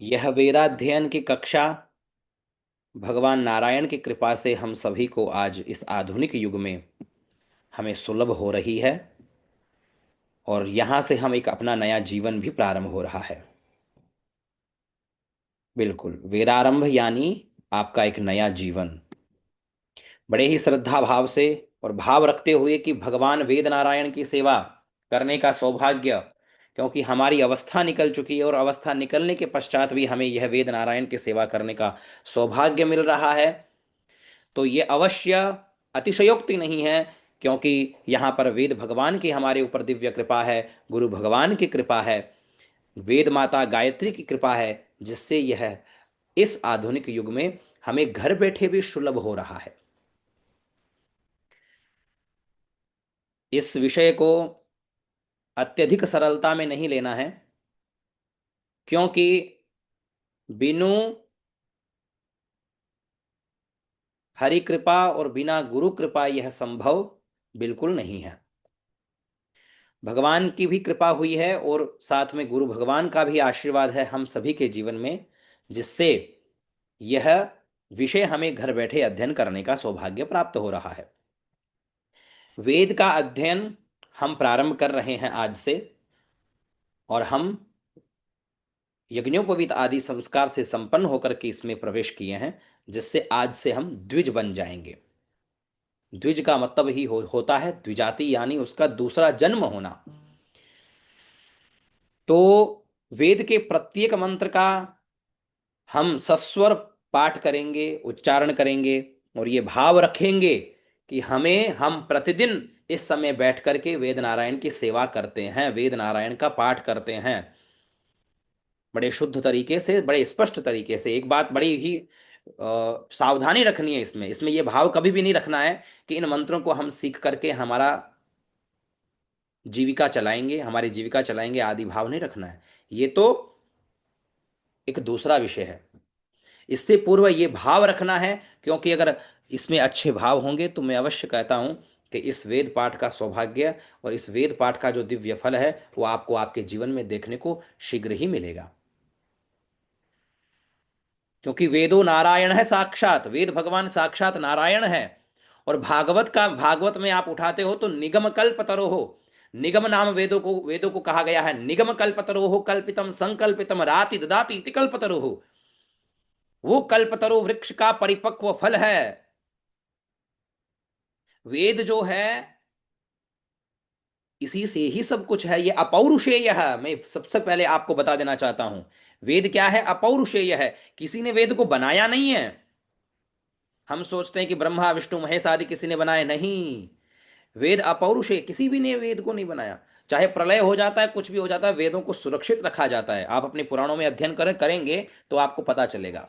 यह वेदाध्ययन की कक्षा भगवान नारायण की कृपा से हम सभी को आज इस आधुनिक युग में हमें सुलभ हो रही है। और यहाँ से हम एक अपना नया जीवन भी प्रारंभ हो रहा है। बिल्कुल, वेदारंभ यानी आपका एक नया जीवन। बड़े ही श्रद्धा भाव से और भाव रखते हुए कि भगवान वेद नारायण की सेवा करने का सौभाग्य, क्योंकि हमारी अवस्था निकल चुकी है और अवस्था निकलने के पश्चात भी हमें यह वेद नारायण की सेवा करने का सौभाग्य मिल रहा है। तो ये अवश्य अतिशयोक्ति नहीं है, क्योंकि यहाँ पर वेद भगवान की हमारे ऊपर दिव्य कृपा है, गुरु भगवान की कृपा है, वेद माता गायत्री की कृपा है, जिससे यह इस आधुनिक युग में हमें घर बैठे भी सुलभ हो रहा है। इस विषय को अत्यधिक सरलता में नहीं लेना है, क्योंकि बिनु हरि कृपा और बिना गुरु कृपा यह संभव बिल्कुल नहीं है। भगवान की भी कृपा हुई है और साथ में गुरु भगवान का भी आशीर्वाद है हम सभी के जीवन में, जिससे यह विषय हमें घर बैठे अध्ययन करने का सौभाग्य प्राप्त हो रहा है। वेद का अध्ययन हम प्रारंभ कर रहे हैं आज से, और हम यज्ञोपवीत आदि संस्कार से संपन्न होकर के इसमें प्रवेश किए हैं, जिससे आज से हम द्विज बन जाएंगे। द्विज का मतलब ही होता है द्विजाति, यानी उसका दूसरा जन्म होना। तो वेद के प्रत्येक मंत्र का हम सस्वर पाठ करेंगे, उच्चारण करेंगे, और ये भाव रखेंगे कि हम प्रतिदिन इस समय बैठ करके वेद नारायण की सेवा करते हैं, वेद नारायण का पाठ करते हैं। बड़े शुद्ध तरीके से, बड़े स्पष्ट तरीके से। एक बात बड़ी ही सावधानी रखनी है इसमें इसमें ये भाव कभी भी नहीं रखना है कि इन मंत्रों को हम सीख करके हमारी जीविका चलाएंगे, आदि भाव नहीं रखना है। ये तो एक दूसरा विषय है। इससे पूर्व ये भाव रखना है, क्योंकि अगर इसमें अच्छे भाव होंगे तो मैं अवश्य कहता हूं कि इस वेद पाठ का सौभाग्य और इस वेद पाठ का जो दिव्य फल है वो आपको आपके जीवन में देखने को शीघ्र ही मिलेगा। क्योंकि वेदो नारायण है साक्षात, वेद भगवान साक्षात नारायण है। और भागवत में आप उठाते हो तो निगम कल्प तरो हो, निगम नाम वेदों को कहा गया है। निगम कल्पतरो हो कल्पितम संकल्पितम राति ददाति इति कल्पतरो हो। वो कल्पतरु वृक्ष का परिपक्व फल है। वेद जो है, इसी से ही सब कुछ है। ये अपौरुषेय है, मैं सबसे पहले आपको बता देना चाहता हूं। वेद क्या है? अपौरुषेय है। किसी ने वेद को बनाया नहीं है। हम सोचते हैं कि ब्रह्मा विष्णु महेश आदि किसी ने बनाए, नहीं। वेद अपौरुषेय, किसी भी ने वेद को नहीं बनाया। चाहे प्रलय हो जाता है, कुछ भी हो जाता है, वेदों को सुरक्षित रखा जाता है। आप अपने पुराणों में अध्ययन करेंगे तो आपको पता चलेगा।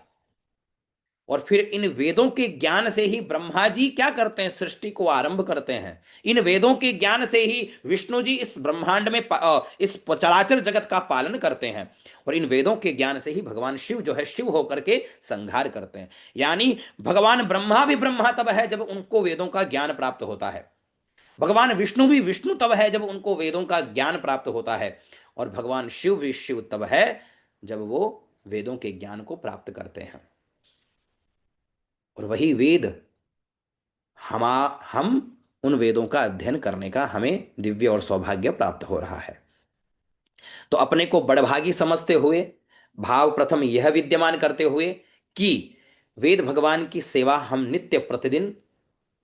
और फिर इन वेदों के ज्ञान से ही ब्रह्मा जी क्या करते हैं? सृष्टि को आरंभ करते हैं। इन वेदों के ज्ञान से ही विष्णु जी इस ब्रह्मांड में इस चराचर जगत का पालन करते हैं। और इन वेदों के ज्ञान से ही भगवान शिव जो है शिव होकर के संहार करते हैं। यानी भगवान ब्रह्मा भी ब्रह्मा तब है जब उनको वेदों का ज्ञान प्राप्त होता है। भगवान विष्णु भी विष्णु तब है जब उनको वेदों का ज्ञान प्राप्त होता है। और भगवान शिव भी शिव तब है जब वो वेदों के ज्ञान को प्राप्त करते हैं। और वही वेद हम उन वेदों का अध्ययन करने का हमें दिव्य और सौभाग्य प्राप्त हो रहा है। तो अपने को बड़भागी समझते हुए, भाव प्रथम यह विद्यमान करते हुए कि वेद भगवान की सेवा हम नित्य प्रतिदिन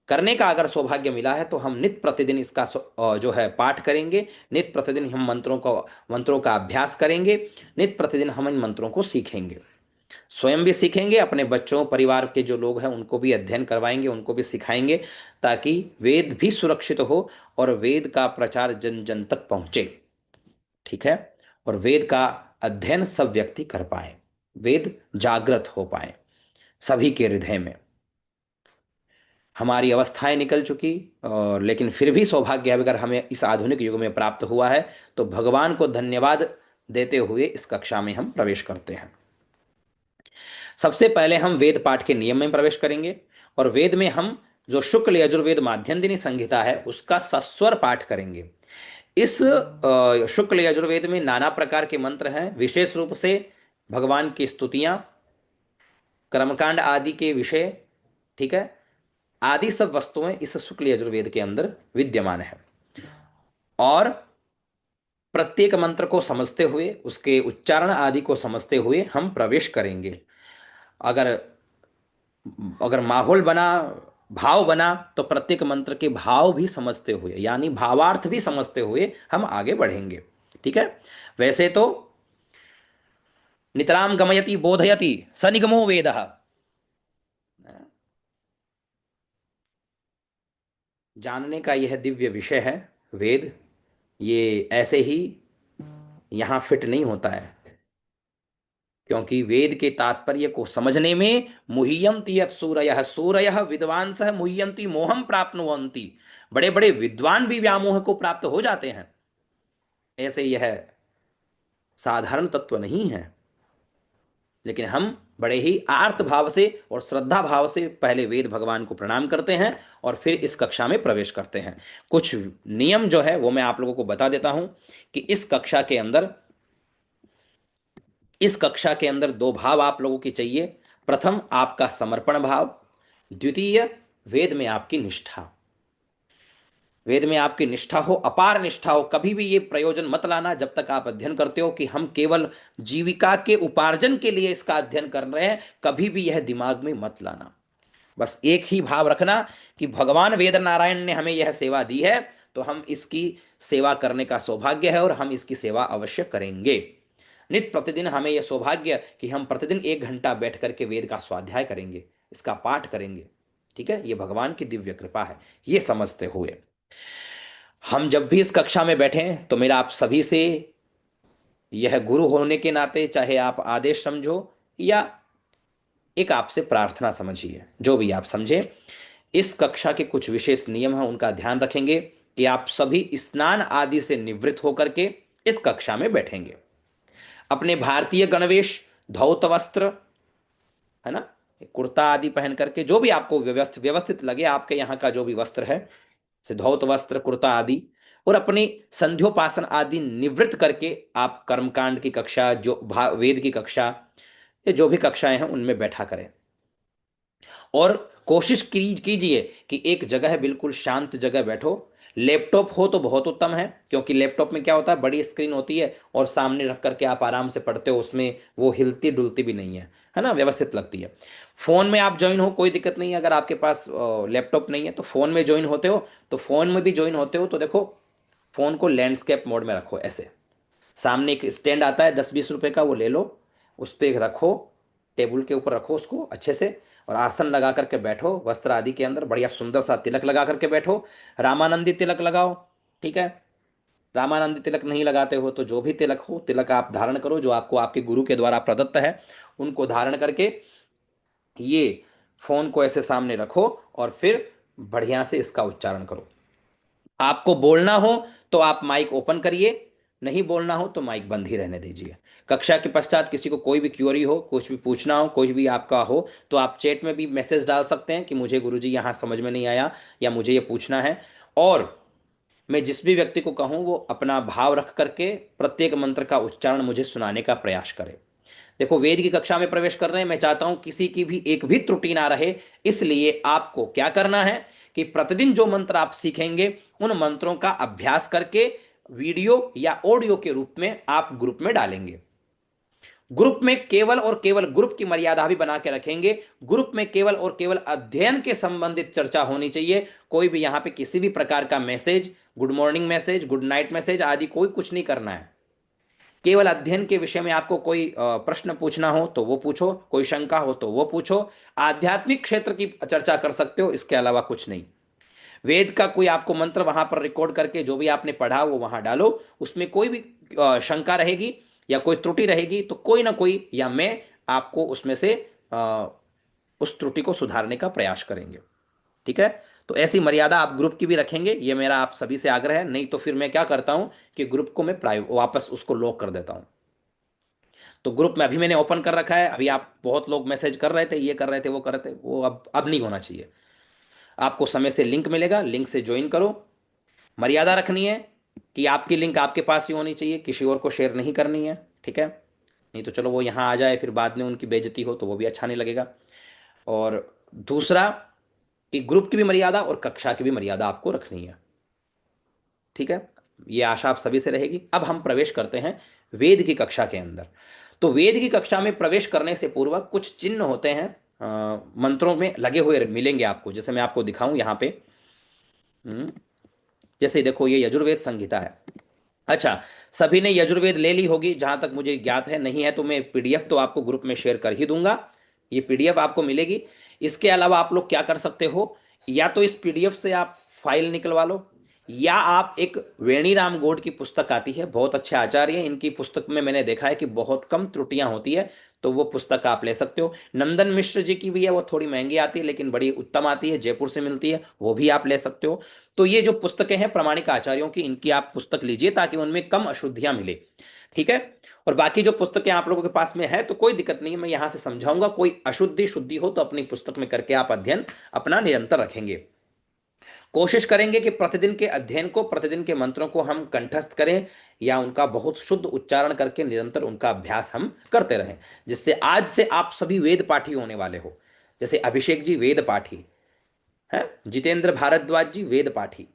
करने का अगर सौभाग्य मिला है तो हम नित्य प्रतिदिन इसका जो है पाठ करेंगे। नित्य प्रतिदिन हम मंत्रों का अभ्यास करेंगे। नित्य प्रतिदिन हम इन मंत्रों को सीखेंगे, स्वयं भी सीखेंगे, अपने बच्चों परिवार के जो लोग हैं उनको भी अध्ययन करवाएंगे, उनको भी सिखाएंगे, ताकि वेद भी सुरक्षित हो और वेद का प्रचार जन जन तक पहुंचे। ठीक है। और वेद का अध्ययन सब व्यक्ति कर पाए, वेद जागृत हो पाए सभी के हृदय में। हमारी अवस्थाएं निकल चुकी, और लेकिन फिर भी सौभाग्य है अगर हमें इस आधुनिक युग में प्राप्त हुआ है, तो भगवान को धन्यवाद देते हुए इस कक्षा में हम प्रवेश करते हैं। सबसे पहले हम वेद पाठ के नियम में प्रवेश करेंगे, और वेद में हम जो शुक्ल यजुर्वेद माध्यन्दिनी संहिता है उसका सस्वर पाठ करेंगे। इस शुक्ल यजुर्वेद में नाना प्रकार के मंत्र हैं। विशेष रूप से भगवान की स्तुतियां, कर्मकांड आदि के विषय, ठीक है, आदि सब वस्तुएं इस शुक्ल यजुर्वेद के अंदर विद्यमान है। और प्रत्येक मंत्र को समझते हुए, उसके उच्चारण आदि को समझते हुए हम प्रवेश करेंगे। अगर अगर माहौल बना, भाव बना, तो प्रत्येक मंत्र के भाव भी समझते हुए, यानी भावार्थ भी समझते हुए हम आगे बढ़ेंगे। ठीक है। वैसे तो नितराम गमयति बोधयति स निगमो वेदः, जानने का यह दिव्य विषय है वेद। ये ऐसे ही यहाँ फिट नहीं होता है, क्योंकि वेद के तात्पर्य को समझने में मुह्यंति यत् सूरयः, सूरयः विद्वांसः मुह्यंति मोहम प्राप्नुवन्ति, बड़े बड़े विद्वान भी व्यामोह को प्राप्त हो जाते हैं। ऐसे यह साधारण तत्व नहीं है। लेकिन हम बड़े ही आर्त भाव से और श्रद्धा भाव से पहले वेद भगवान को प्रणाम करते हैं और फिर इस कक्षा में प्रवेश करते हैं। कुछ नियम जो है वो मैं आप लोगों को बता देता हूं कि इस कक्षा के अंदर दो भाव आप लोगों की चाहिए। प्रथम आपका समर्पण भाव, द्वितीय वेद में आपकी निष्ठा। वेद में आपकी निष्ठा हो, अपार निष्ठा हो। कभी भी ये प्रयोजन मत लाना जब तक आप अध्ययन करते हो कि हम केवल जीविका के उपार्जन के लिए इसका अध्ययन कर रहे हैं, कभी भी यह दिमाग में मत लाना। बस एक ही भाव रखना कि भगवान वेद नारायण ने हमें यह सेवा दी है, तो हम इसकी सेवा करने का सौभाग्य है और हम इसकी सेवा अवश्य करेंगे। नित्य प्रतिदिन हमें यह सौभाग्य कि हम प्रतिदिन 1 घंटा बैठ करके वेद का स्वाध्याय करेंगे, इसका पाठ करेंगे। ठीक है, ये भगवान की दिव्य कृपा है। ये समझते हुए हम जब भी इस कक्षा में बैठे हैं, तो मेरा आप सभी से यह गुरु होने के नाते, चाहे आप आदेश समझो या एक आपसे प्रार्थना समझिए, जो भी आप समझे, इस कक्षा के कुछ विशेष नियम हैं, उनका ध्यान रखेंगे कि आप सभी स्नान आदि से निवृत्त होकर के इस कक्षा में बैठेंगे। अपने भारतीय गणवेश, धौत वस्त्र, है ना, कुर्ता आदि पहन करके, जो भी आपको व्यवस्थित व्यवस्थित लगे, आपके यहाँ का जो भी वस्त्र है, से धौत वस्त्र, कुर्ता आदि, और अपनी संध्योपासन आदि निवृत्त करके आप कर्मकांड की कक्षा, जो वेद की कक्षा, ये जो भी कक्षाएं हैं उनमें बैठा करें। और कोशिश कीजिए कि एक जगह, बिल्कुल शांत जगह बैठो। लैपटॉप हो तो बहुत उत्तम है, क्योंकि लैपटॉप में क्या होता है, बड़ी स्क्रीन होती है और सामने रख करके आप आराम से पढ़ते हो, उसमें वो हिलती डुलती भी नहीं है ना, व्यवस्थित लगती है। फोन में आप ज्वाइन हो, कोई दिक्कत नहीं है। अगर आपके पास लैपटॉप नहीं है तो फोन में ज्वाइन होते हो, तो फोन में भी ज्वाइन होते हो तो देखो, फोन को लैंडस्केप मोड में रखो। ऐसे सामने एक स्टैंड आता है 10-20 रुपए का, वो ले लो, उस पर रखो, टेबल के ऊपर रखो उसको अच्छे से, और आसन लगा करके बैठो, वस्त्र आदि के अंदर बढ़िया सुंदर सा तिलक लगा करके बैठो। रामानंदी तिलक लगाओ। ठीक है। रामानंदी तिलक नहीं लगाते हो तो जो भी तिलक हो, तिलक आप धारण करो, जो आपको आपके गुरु के द्वारा प्रदत्त है, उनको धारण करके ये फोन को ऐसे सामने रखो और फिर बढ़िया से इसका उच्चारण करो। आपको बोलना हो तो आप माइक ओपन करिए, नहीं बोलना हो तो माइक बंद ही रहने दीजिए। कक्षा के पश्चात किसी को कोई भी क्यूरी हो, कुछ भी पूछना हो, कुछ भी आपका हो, तो आप चैट में भी मैसेज डाल सकते हैं कि मुझे गुरुजी यहाँ समझ में नहीं आया, या मुझे ये पूछना है। और मैं जिस भी व्यक्ति को कहूँ वो अपना भाव रख करके प्रत्येक मंत्र का उच्चारण मुझे सुनाने का प्रयास करे। देखो, वेद की कक्षा में प्रवेश कर रहे हैं, मैं चाहता हूं किसी की भी एक भी त्रुटि ना रहे। इसलिए आपको क्या करना है कि प्रतिदिन जो मंत्र आप सीखेंगे, उन मंत्रों का अभ्यास करके वीडियो या ऑडियो के रूप में आप ग्रुप में डालेंगे। ग्रुप में केवल और केवल ग्रुप की मर्यादा भी बना के रखेंगे। ग्रुप में केवल और केवल अध्ययन के संबंधित चर्चा होनी चाहिए। कोई भी यहां पे किसी भी प्रकार का message, good morning message, good night message आदि कोई कुछ नहीं करना है। केवल अध्ययन के विषय में आपको कोई प्रश्न पूछना हो तो वो पूछो, कोई शंका हो तो वो पूछो, आध्यात्मिक क्षेत्र की चर्चा कर सकते हो, इसके अलावा कुछ नहीं। वेद का कोई आपको मंत्र वहां पर रिकॉर्ड करके जो भी आपने पढ़ा वो वहां डालो। उसमें कोई भी शंका रहेगी या कोई त्रुटि रहेगी तो कोई ना कोई या मैं आपको उसमें से अ, उस त्रुटि को सुधारने का प्रयास करेंगे। ठीक है। तो ऐसी मर्यादा आप ग्रुप की भी रखेंगे, ये मेरा आप सभी से आग्रह है। नहीं तो फिर मैं क्या करता हूं कि ग्रुप को मैं प्राइवेट वापस उसको लॉक कर देता हूं। तो ग्रुप में अभी मैंने ओपन कर रखा है। अभी आप बहुत लोग मैसेज कर रहे थे, ये कर रहे थे, वो कर रहे थे, वो अब नहीं होना चाहिए। आपको समय से लिंक मिलेगा, लिंक से ज्वाइन करो। मर्यादा रखनी है कि आपकी लिंक आपके पास ही होनी चाहिए, किसी और को शेयर नहीं करनी है। ठीक है। नहीं तो चलो वो यहाँ आ जाए फिर बाद में उनकी बेइज्जती हो तो वो भी अच्छा नहीं लगेगा। और दूसरा कि ग्रुप की भी मर्यादा और कक्षा की भी मर्यादा आपको रखनी है। ठीक है, ये आशा आप सभी से रहेगी। अब हम प्रवेश करते हैं वेद की कक्षा के अंदर। तो वेद की कक्षा में प्रवेश करने से पूर्व कुछ चिन्ह होते हैं, मंत्रों में लगे हुए मिलेंगे आपको, जैसे मैं आपको दिखाऊं यहाँ पे। हम्म, जैसे देखो ये यजुर्वेद संहिता है। अच्छा, सभी ने यजुर्वेद ले ली होगी जहां तक मुझे ज्ञात है, नहीं है तो मैं पीडीएफ तो आपको ग्रुप में शेयर कर ही दूंगा। ये पीडीएफ आपको मिलेगी। इसके अलावा आप लोग क्या कर सकते हो, या तो इस पीडीएफ से आप फाइल निकलवा लो, या आप एक वेणी राम गौड़ की पुस्तक आती है, बहुत अच्छे आचार्य हैं, इनकी पुस्तक में मैंने देखा है कि बहुत कम त्रुटियां होती है, तो वो पुस्तक आप ले सकते हो। नंदन मिश्र जी की भी है, वो थोड़ी महंगी आती है लेकिन बड़ी उत्तम आती है, जयपुर से मिलती है, वो भी आप ले सकते हो। तो ये जो पुस्तकें हैं प्रामाणिक आचार्यों की, इनकी आप पुस्तक लीजिए ताकि उनमें कम अशुद्धियां मिले। ठीक है। और बाकी जो पुस्तकें आप लोगों के पास में है तो कोई दिक्कत नहीं है, मैं यहां से समझाऊंगा, कोई अशुद्धि शुद्धि हो तो अपनी पुस्तक में करके आप अध्ययन अपना निरंतर रखेंगे। कोशिश करेंगे कि प्रतिदिन के अध्ययन को, प्रतिदिन के मंत्रों को हम कंठस्थ करें, या उनका बहुत शुद्ध उच्चारण करके निरंतर उनका अभ्यास हम करते रहें, जिससे आज से आप सभी वेद पाठी होने वाले हो। जैसे अभिषेक जी वेद पाठी है, जितेंद्र भारद्वाज जी वेद पाठी,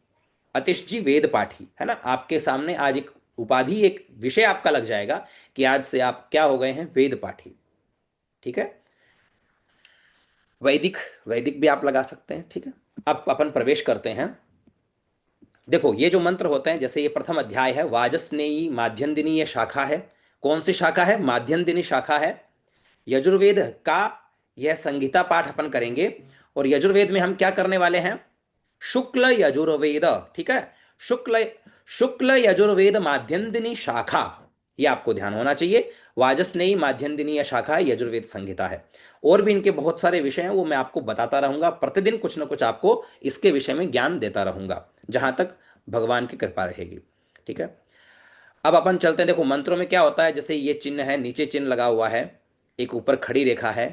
अतिश जी वेद पाठी, है ना। आपके सामने आज एक उपाधि, एक विषय आपका लग जाएगा कि आज से आप क्या हो गए हैं, वेद पाठी। ठीक है। वैदिक, वैदिक भी आप लगा सकते हैं। ठीक है। अब अपन प्रवेश करते हैं। देखो ये जो मंत्र होते हैं, जैसे ये प्रथम अध्याय है, वाजस्नेयी माध्यन्दिनी, ये शाखा है। कौन सी शाखा है, माध्यन्दिनी शाखा है। यजुर्वेद का यह संगीता पाठ अपन करेंगे। और यजुर्वेद में हम क्या करने वाले हैं, शुक्ल यजुर्वेद। ठीक है, शुक्ल, शुक्ल यजुर्वेद माध्यन्दिनी शाखा, ये आपको ध्यान होना चाहिए। वाजस्नेयी माध्यन्दिनी यह शाखा है, यजुर्वेद संहिता है। और भी इनके बहुत सारे विषय हैं, वो मैं आपको बताता रहूंगा, प्रतिदिन कुछ ना कुछ आपको इसके विषय में ज्ञान देता रहूंगा जहां तक भगवान की कृपा रहेगी। ठीक है। अब अपन चलते हैं। देखो मंत्रों में क्या होता है, जैसे ये चिन्ह है, नीचे चिन्ह लगा हुआ है, एक ऊपर खड़ी रेखा है,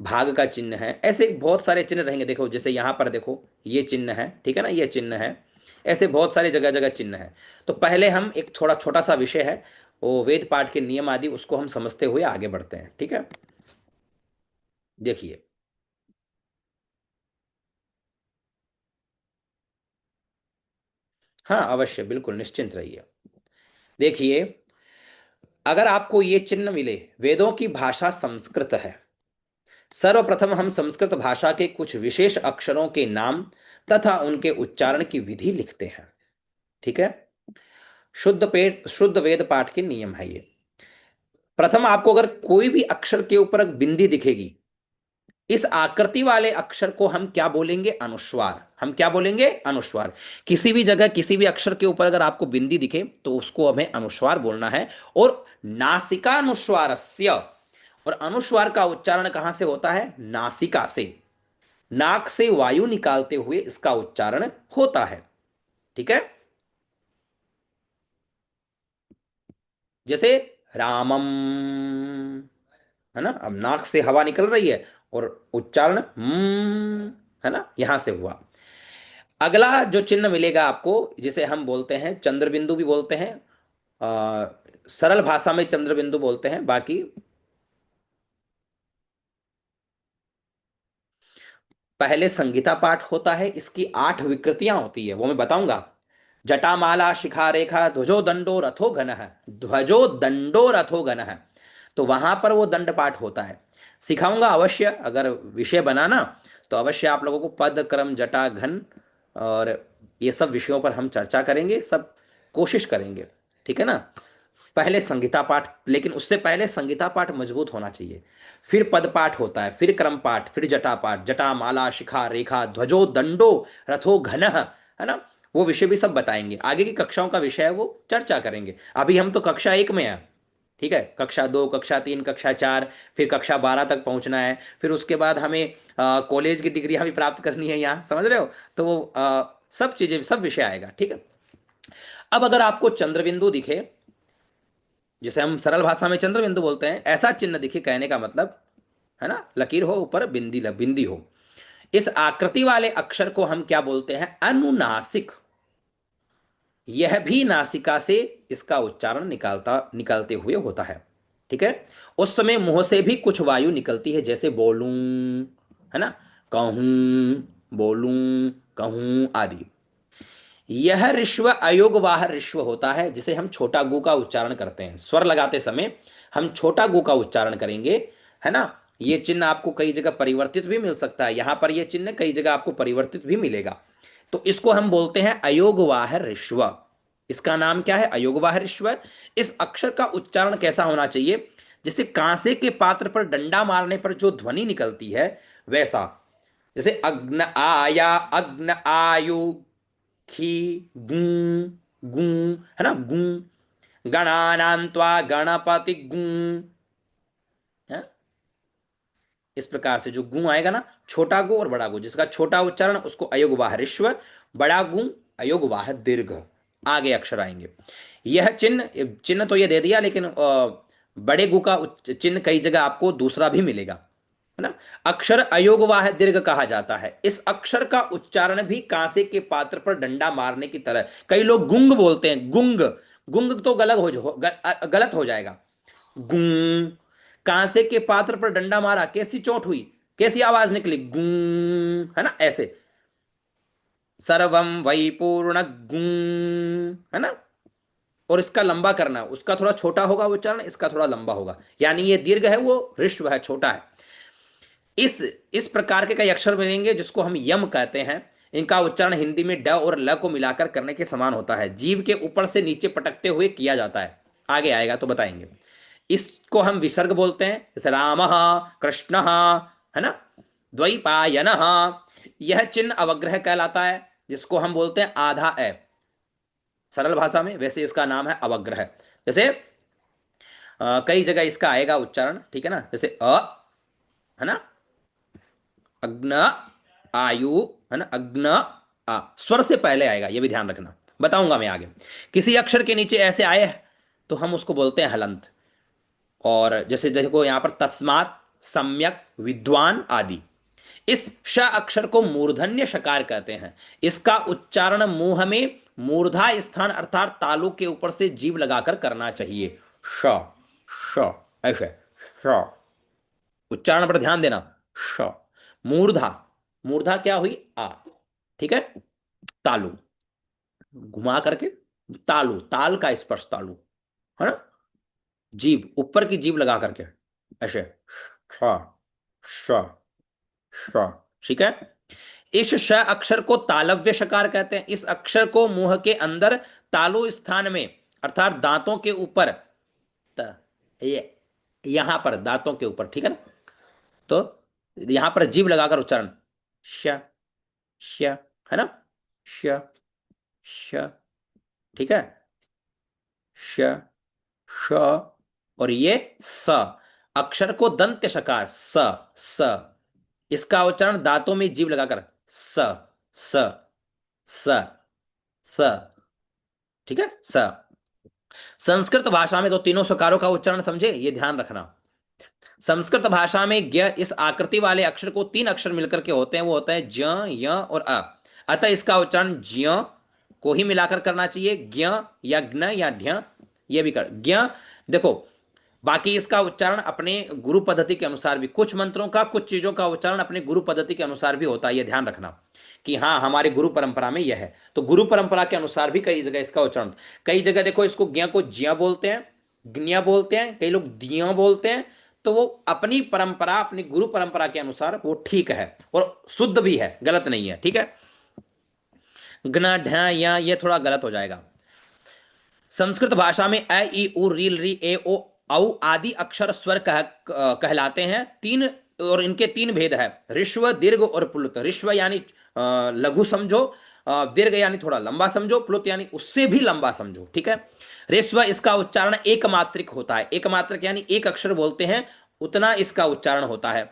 भाग का चिन्ह है, ऐसे बहुत सारे चिन्ह रहेंगे। देखो जैसे यहाँ पर देखो ये चिन्ह है, ठीक है ना, ये चिन्ह है, ऐसे बहुत सारे जगह जगह चिन्ह है। तो पहले हम एक थोड़ा छोटा सा विषय है, वो वेद पाठ के नियम आदि, उसको हम समझते हुए आगे बढ़ते हैं। ठीक है। देखिए, हाँ अवश्य, बिल्कुल निश्चिंत रहिए। देखिए, अगर आपको ये चिन्ह मिले, वेदों की भाषा संस्कृत है, सर्वप्रथम हम संस्कृत भाषा के कुछ विशेष अक्षरों के नाम तथा उनके उच्चारण की विधि लिखते हैं। ठीक है। शुद्ध पेट, शुद्ध वेद पाठ के नियम है ये। प्रथम आपको अगर कोई भी अक्षर के ऊपर एक बिंदी दिखेगी, इस आकृति वाले अक्षर को हम क्या बोलेंगे, अनुस्वार। हम क्या बोलेंगे, अनुस्वार। किसी भी जगह किसी भी अक्षर के ऊपर अगर आपको बिंदी दिखे तो उसको हमें अनुस्वार बोलना है। और नासिकानुस्वारस्य, और अनुस्वार का उच्चारण कहां से होता है, नासिका से, नाक से वायु निकालते हुए इसका उच्चारण होता है। ठीक है। जैसे रामम, है ना, अब नाक से हवा निकल रही है और उच्चारण है ना, यहां से हुआ। अगला जो चिन्ह मिलेगा आपको, जिसे हम बोलते हैं चंद्र बिंदु भी बोलते हैं, आ, सरल भाषा में चंद्र बिंदु बोलते हैं, बाकी पहले संगीता पाठ होता है, इसकी 8 विकृतियां होती है, वो मैं बताऊंगा। जटामाला शिखा रेखा ध्वजो दंडो रथो घन, ध्वजो दंडो रथो घन, तो वहां पर वो दंड पाठ होता है। सिखाऊंगा अवश्य, अगर विषय बनाना तो अवश्य आप लोगों को पद क्रम जटा घन और ये सब विषयों पर हम चर्चा करेंगे, सब कोशिश करेंगे। ठीक है ना। पहले संगीता पाठ, लेकिन उससे पहले संगीता पाठ मजबूत होना चाहिए। फिर पद पाठ होता है, फिर क्रम पाठ, फिर जटा पाठ, जटा माला शिखा रेखा ध्वजो दंडो रथो घन, है ना। वो विषय भी सब बताएंगे, आगे की कक्षाओं का विषय है वो चर्चा करेंगे। अभी हम तो कक्षा 1 में हैं। ठीक है, कक्षा 2, कक्षा 3, कक्षा 4, फिर कक्षा 12 तक पहुंचना है, फिर उसके बाद हमें कॉलेज की डिग्री हमें प्राप्त करनी है यहाँ, समझ रहे हो। तो वो सब चीजें, सब विषय आएगा। ठीक है। अब अगर आपको चंद्रबिंदु दिखे, जिसे हम सरल भाषा में चंद्र बिंदु बोलते हैं, ऐसा चिन्ह दिखे, कहने का मतलब, है ना, लकीर हो ऊपर, बिंदी बिंदी हो, इस आकृति वाले अक्षर को हम क्या बोलते हैं, अनुनासिक। यह भी नासिका से इसका उच्चारण निकालते हुए होता है। ठीक है। उस समय मुंह से भी कुछ वायु निकलती है, जैसे बोलूं, है ना, कहूं, बोलूं, कहूं आदि। यह ऋष्व अयोगवाह ऋष्व होता है, जिसे हम छोटा गु का उच्चारण करते हैं। स्वर लगाते समय हम छोटा गु का उच्चारण करेंगे, है ना। ये चिन्ह आपको कई जगह परिवर्तित भी मिल सकता है, यहां पर ये चिन्ह कई जगह आपको परिवर्तित भी मिलेगा। तो इसको हम बोलते हैं अयोगवाह ऋष्व। इसका नाम क्या है? अयोगवाह ऋष्व। इस अक्षर का उच्चारण कैसा होना चाहिए? जैसे कांसे के पात्र पर डंडा मारने पर जो ध्वनि निकलती है, वैसा। जैसे अग्न आया, अग्न आयु, खी, गुं, गुं, है ना, गुं, गणानान्त्वा गणपति गुं, है? इस प्रकार से जो गुं आएगा ना, छोटा गु और बड़ा गु, जिसका छोटा उच्चारण उसको अयोगवाह ऋष्व, बड़ा गु अयोगवाह दीर्घ, आगे अक्षर आएंगे। यह चिन्ह, चिन्ह तो ये दे दिया, लेकिन बड़े गु का चिन्ह कई जगह आपको दूसरा भी मिलेगा, है ना। अक्षर अयोगवाह दीर्घ कहा जाता है। इस अक्षर का उच्चारण भी कांसे के पात्र पर डंडा मारने की तरह, कई लोग गुंग बोलते हैं, गुंग। गुंग तो गलत हो जाएगा। गुं, कांसे के पात्र पर डंडा मारा, कैसी चोट हुई, कैसी आवाज निकली, गुं, है ना, ऐसे। सर्वम वै पूर्ण गुं, है ना। और इसका लंबा करना, उसका थोड़ा छोटा होगा उच्चारण, इसका थोड़ा लंबा होगा, यानी ये दीर्घ है, वो ऋष्व है, छोटा है। इस इस प्रकार के कई अक्षर मिलेंगे जिसको हम यम कहते हैं। इनका उच्चारण हिंदी में ड और ल को मिलाकर करने के समान होता है, जीभ के ऊपर से नीचे पटकते हुए किया जाता है। आगे आएगा तो बताएंगे। इसको हम विसर्ग बोलते हैं, जैसे राम, कृष्ण, है ना, द्वैपायन। यह चिन्ह अवग्रह कहलाता है, जिसको हम बोलते हैं आधा ए, सरल भाषा में। वैसे इसका नाम है अवग्रह। जैसे कई जगह इसका आएगा उच्चारण, ठीक है ना, जैसे है ना, अग्न आयु, है ना, अग्न आ, स्वर से पहले आएगा, ये भी ध्यान रखना, बताऊंगा मैं आगे। किसी अक्षर के नीचे ऐसे आए तो हम उसको बोलते हैं हलंत। और जैसे देखो यहां पर तस्मात, सम्यक, विद्वान आदि। इस श अक्षर को मूर्धन्य शकार कहते हैं। इसका उच्चारण मुंह में मूर्धा स्थान अर्थात तालु के ऊपर से जीभ लगाकर करना चाहिए। श, श, ऐसे, श। उच्चारण पर ध्यान देना। श, मूर्धा, मूर्धा क्या हुई? आ, ठीक है। तालु, घुमा करके, तालु, ताल का स्पर्श, तालु, है ना। जीभ, ऊपर की जीभ लगा करके, ऐसे, श, श, श, ठीक है। इस श अक्षर को तालव्य शकार कहते हैं। इस अक्षर को मुंह के अंदर तालु स्थान में, अर्थात दांतों के ऊपर, ये यहां पर दांतों के ऊपर, ठीक है ना, तो यहां पर जीभ लगाकर उच्चारण, श, श, है ना, श, श, ठीक है, श, श, और ये स अक्षर को दंत्य शकार, स, स, इसका उच्चारण दांतों में जीभ लगाकर, स, स, स, स, ठीक है, स। संस्कृत भाषा में तो तीनों स्वकारों का उच्चारण समझे, ये ध्यान रखना। संस्कृत भाषा में ज्ञ, इस आकृति वाले अक्षर को तीन अक्षर मिलकर के होते हैं, वो होता है ज, य और अ। अतः इसका उच्चारण ज्ञ को ही मिलाकर करना चाहिए, ज्ञ या ज्ञ या ढ्य, ये भी कर ज्ञ। देखो, बाकी इसका उच्चारण अपने गुरु पद्धति के अनुसार भी, कुछ मंत्रों का, कुछ चीजों का उच्चारण अपने गुरु पद्धति के अनुसार भी होता है, ये ध्यान रखना कि हाँ हमारे गुरु परंपरा में यह है। तो गुरु परंपरा के अनुसार भी कई जगह इसका उच्चारण, कई जगह देखो इसको ज्ञ को ज्या बोलते हैं, ज्ञ बोलते हैं, कई लोग दिया बोलते हैं। तो वो अपनी परंपरा, अपनी गुरु परंपरा के अनुसार वो ठीक है और शुद्ध भी है, गलत नहीं है, ठीक है। ज्ञ ढ या ये थोड़ा गलत हो जाएगा। संस्कृत भाषा में अ, ई, उ, रील, री, ए, ओ, औ आदि अक्षर स्वर कहलाते हैं। तीन, और इनके तीन भेद है, ऋष्व, दीर्घ और प्लुत। ऋष्व यानी लघु समझो, दीर्घ यानी थोड़ा लंबा समझो, प्लुत यानी उससे भी लंबा समझो, ठीक है। ऋष्व, इसका उच्चारण एक मात्रिक होता है। एक मात्रक यानी एक अक्षर बोलते हैं उतना इसका उच्चारण होता है।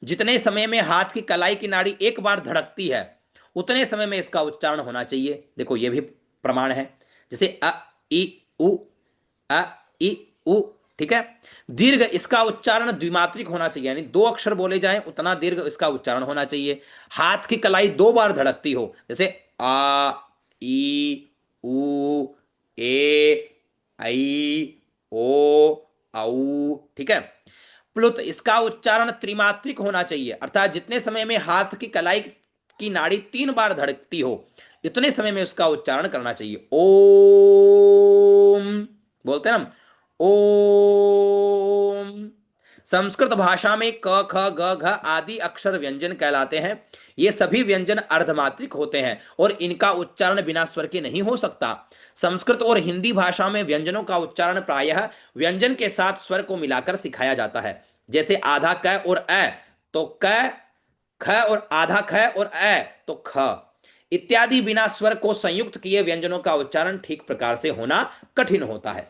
जितने समय में हाथ की कलाई की नाड़ी एक बार धड़कती है, उतने समय में इसका उच्चारण होना चाहिए। देखो ये भी प्रमाण है, जैसे अ, ई, उ, अ, ई, उ, ठीक है। दीर्घ, इसका उच्चारण द्विमात्रिक होना चाहिए, यानी दो अक्षर बोले जाएं उतना दीर्घ इसका उच्चारण होना चाहिए। हाथ की कलाई दो बार धड़कती हो, जैसे आ, ई, उ, ए, आई, ओ, औ, ठीक है। प्लुत, इसका उच्चारण त्रिमात्रिक होना चाहिए, अर्थात जितने समय में हाथ की कलाई की नाड़ी 3 बार धड़कती हो, इतने समय में उसका उच्चारण करना चाहिए। ओम, बोलते हैं ना हम, ओम। संस्कृत भाषा में क ख ग घ आदि अक्षर व्यंजन कहलाते हैं। ये सभी व्यंजन अर्धमात्रिक होते हैं और इनका उच्चारण बिना स्वर के नहीं हो सकता। संस्कृत और हिंदी भाषा में व्यंजनों का उच्चारण प्रायः व्यंजन के साथ स्वर को मिलाकर सिखाया जाता है। जैसे आधा क और अ तो क, ख और आधा ख और अ तो ख इत्यादि बिना स्वर को संयुक्त किए व्यंजनों का उच्चारण ठीक प्रकार से होना कठिन होता है।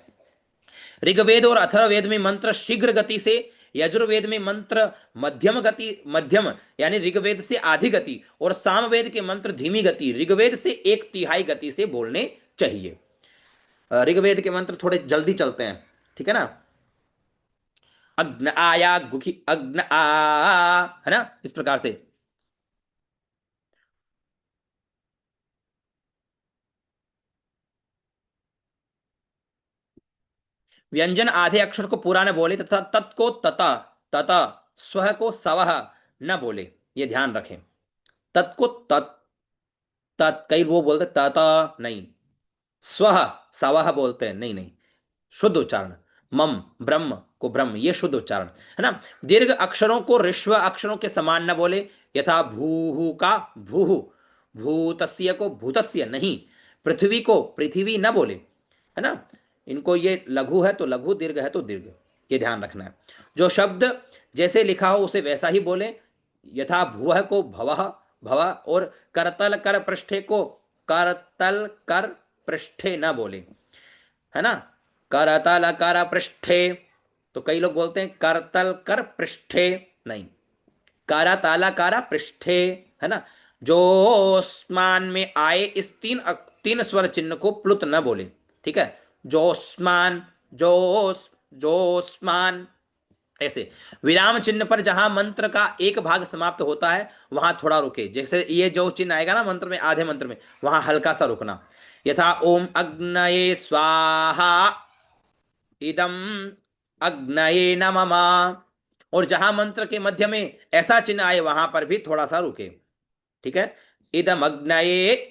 ऋग्वेद और अथर्ववेद में मंत्र शीघ्र गति से, यजुर्वेद में मंत्र मध्यम यानी ऋग्वेद से आधी गति, और सामवेद के मंत्र धीमी गति ऋग्वेद से 1/3 गति से बोलने चाहिए। ऋग्वेद के मंत्र थोड़े जल्दी चलते हैं, ठीक है ना। अग्न आया गुखी अग्न आ, है ना, इस प्रकार से। व्यंजन आधे अक्षर को पूरा न बोले तथा तत् को तता, तता, स्व को सवह न बोले, ये ध्यान रखें। तत् को तत्, तत् कई वो बोलते तता नहीं, स्व सवह बोलते हैं, नहीं नहीं, शुद्ध उच्चारण। मम, ब्रह्म को ब्रह्म, ये शुद्ध उच्चारण है ना। दीर्घ अक्षरों को ऋष्व अक्षरों के समान न बोले, यथा भूहु का भूहु, भूतस्य को भूतस्य नहीं, पृथ्वी को पृथ्वी न बोले, है ना। इनको ये लघु है तो लघु, दीर्घ है तो दीर्घ, ये ध्यान रखना है। जो शब्द जैसे लिखा हो उसे वैसा ही बोले, यथा भुवः को भवः भव, और करतल कर पृष्ठे को करतल कर पृष्ठे न बोले, है ना। करतल कर पृष्ठे, तो कई लोग बोलते हैं करतल कर पृष्ठे, नहीं, कारा ताला कारा पृष्ठे, है ना। जोस्मान में आए इस तीन स्वर चिन्ह को प्लुत न बोले, ठीक है। जोस्मान, जोस, जोस्मान, ऐसे। विराम चिन्ह पर जहां मंत्र का एक भाग समाप्त होता है वहां थोड़ा रुके, जैसे ये जो चिन्ह आएगा ना मंत्र में, आधे मंत्र में, वहां हल्का सा रुकना। यथा ओम अग्नये स्वाहा, इदम अग्नये नमः। और जहां मंत्र के मध्य में ऐसा चिन्ह आए वहां पर भी थोड़ा सा रुके, ठीक है। इदम अग्नये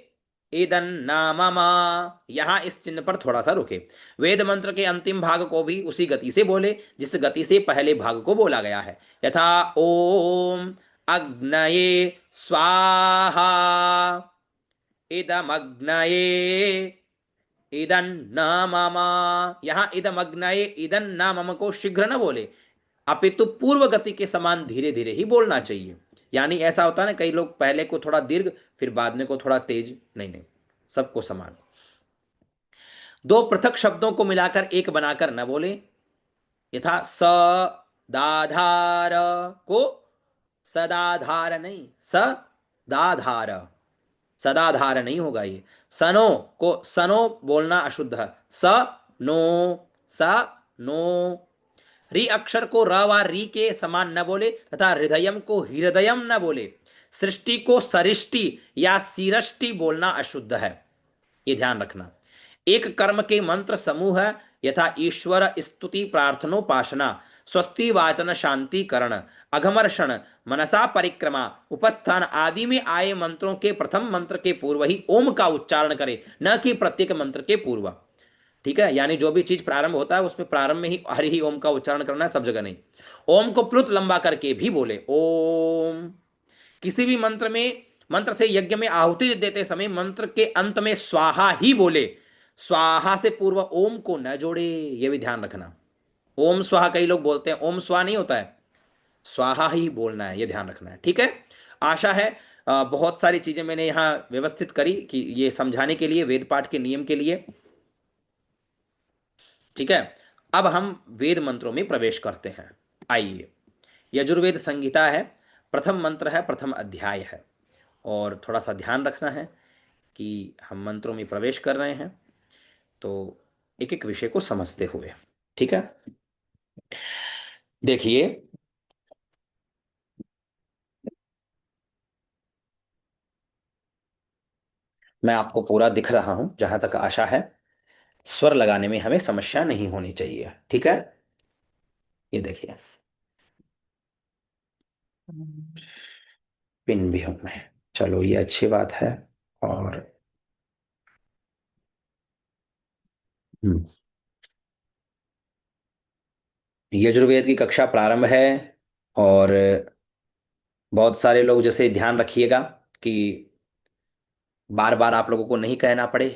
इदन नामम, यहां इस चिन्ह पर थोड़ा सा रुके। वेद मंत्र के अंतिम भाग को भी उसी गति से बोले जिस गति से पहले भाग को बोला गया है। यथा ओम अग्नये स्वाहा, इदम अग्नये इदन न मम, यहां इदम अग्नये इदन न मम को शीघ्र न बोले, अपितु पूर्व गति के समान धीरे धीरे ही बोलना चाहिए। यानी ऐसा होता है ना, कई लोग पहले को थोड़ा दीर्घ फिर बाद में को थोड़ा तेज, नहीं नहीं, सबको समान। दो पृथक शब्दों को मिलाकर एक बनाकर न बोले, यथा स दाधार को सदाधार नहीं, स दाधार, सदाधार नहीं होगा ये। सनो को सनो बोलना अशुद्ध है, स नो, स नो। री अक्षर को र व री के समान न बोले तथा हृदयम को हृदयम न बोले। सृष्टि को सृष्टि या सिरष्टि बोलना अशुद्ध है, ये ध्यान रखना। एक कर्म के मंत्र समूह है, यथा ईश्वर स्तुति प्रार्थनोपासना, स्वस्ति वाचन शांतिकरण, अघमर्षण, मनसा परिक्रमा, उपस्थान आदि में आए मंत्रों के प्रथम मंत्र के पूर्व ही ओम का उच्चारण करे, न कि प्रत्येक मंत्र के पूर्व, ठीक है। यानी जो भी चीज प्रारंभ होता है उसमें प्रारंभ में ही हरि ही ओम का उच्चारण करना है, सब जगह नहीं। ओम को प्लुत लंबा करके भी बोले, ओम। किसी भी मंत्र से यज्ञ में आहुति देते समय मंत्र के अंत में स्वाहा ही बोले, स्वाहा से पूर्व ओम को न जोड़े, ये भी ध्यान रखना। ओम स्वाहा कई लोग बोलते हैं, ओम स्वाहा नहीं होता है, स्वाहा ही बोलना है, ये ध्यान रखना है, ठीक है। आशा है बहुत सारी चीजें मैंने यहाँ व्यवस्थित करी कि ये समझाने के लिए, वेद पाठ के नियम के लिए, ठीक है। अब हम वेद मंत्रों में प्रवेश करते हैं। आइए, यजुर्वेद संहिता है, प्रथम मंत्र है, प्रथम अध्याय है, और थोड़ा सा ध्यान रखना है कि हम मंत्रों में प्रवेश कर रहे हैं तो एक एक विषय को समझते हुए, ठीक है। देखिए, मैं आपको पूरा दिख रहा हूं जहां तक आशा है, स्वर लगाने में हमें समस्या नहीं होनी चाहिए, ठीक है। ये देखिए, पिन भी हूं मैं। चलो ये अच्छी बात है। और हम्म, यजुर्वेद की कक्षा प्रारंभ है। और बहुत सारे लोग जैसे ध्यान रखिएगा कि बार बार आप लोगों को नहीं कहना पड़े,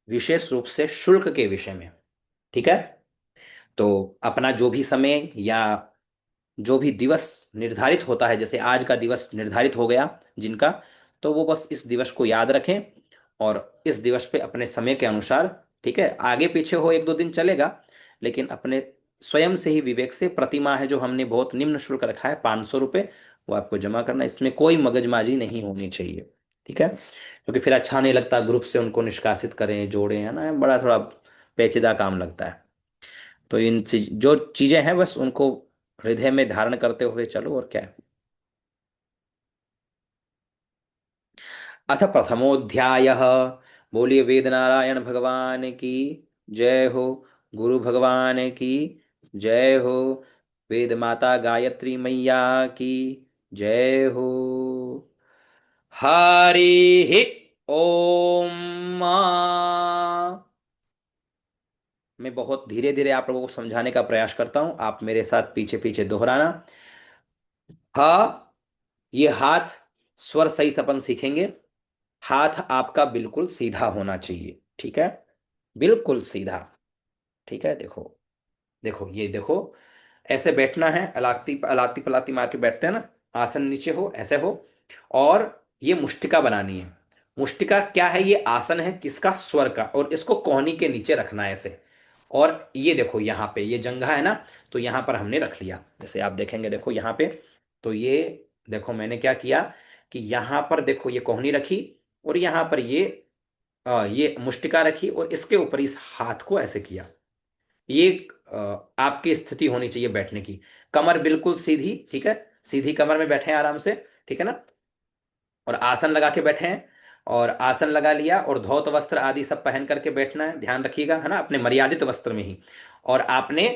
विशेष रूप से शुल्क के विषय में। ठीक है। तो अपना जो भी समय या जो भी दिवस निर्धारित होता है, जैसे आज का दिवस निर्धारित हो गया जिनका, तो वो बस इस दिवस को याद रखें और इस दिवस पे अपने समय के अनुसार, ठीक है, आगे पीछे हो एक दो दिन चलेगा, लेकिन अपने स्वयं से ही विवेक से प्रतिमाह है जो हमने बहुत निम्न शुल्क रखा है 500 रुपये, वो आपको जमा करना। इसमें कोई मगजमारी नहीं होनी चाहिए। ठीक है, क्योंकि फिर अच्छा नहीं लगता ग्रुप से उनको निष्कासित करें, जोड़ें, है ना, बड़ा थोड़ा पेचीदा काम लगता है। तो इन चीज जो चीजें हैं बस उनको हृदय में धारण करते हुए चलो, और क्या है। अथ प्रथमोध्याय। बोलिए वेद नारायण भगवान की जय हो। गुरु भगवान की जय हो। वेद माता गायत्री मैया की जय हो। हरि ओम। मैं बहुत धीरे धीरे आप लोगों को समझाने का प्रयास करता हूं, आप मेरे साथ पीछे पीछे दोहराना। ह, ये हाथ स्वर सहित अपन सीखेंगे। हाथ आपका बिल्कुल सीधा होना चाहिए। ठीक है, बिल्कुल सीधा। ठीक है, देखो, देखो ये देखो, ऐसे बैठना है, अलाती अलाती पलाती मार के बैठते हैं ना, आसन नीचे हो, ऐसे हो। और ये मुष्टिका बनानी है। मुष्टिका क्या है? ये आसन है किसका? स्वर का। और इसको कोहनी के नीचे रखना है ऐसे। और ये देखो यहाँ पे ये जंघा है ना, तो यहाँ पर हमने रख लिया, जैसे आप देखेंगे, देखो यहाँ पे। तो ये देखो मैंने क्या किया कि यहाँ पर देखो ये कोहनी रखी, और यहाँ पर ये मुष्टिका रखी, और इसके ऊपर इस हाथ को ऐसे किया। ये अ, आपकी स्थिति होनी चाहिए बैठने की। कमर बिल्कुल सीधी, ठीक है, सीधी कमर में बैठे हैं आराम से। ठीक है ना। और आसन लगा के बैठे हैं, और आसन लगा लिया, और धौत वस्त्र आदि सब पहन करके बैठना है, ध्यान रखिएगा, है ना, अपने मर्यादित वस्त्र में ही। और आपने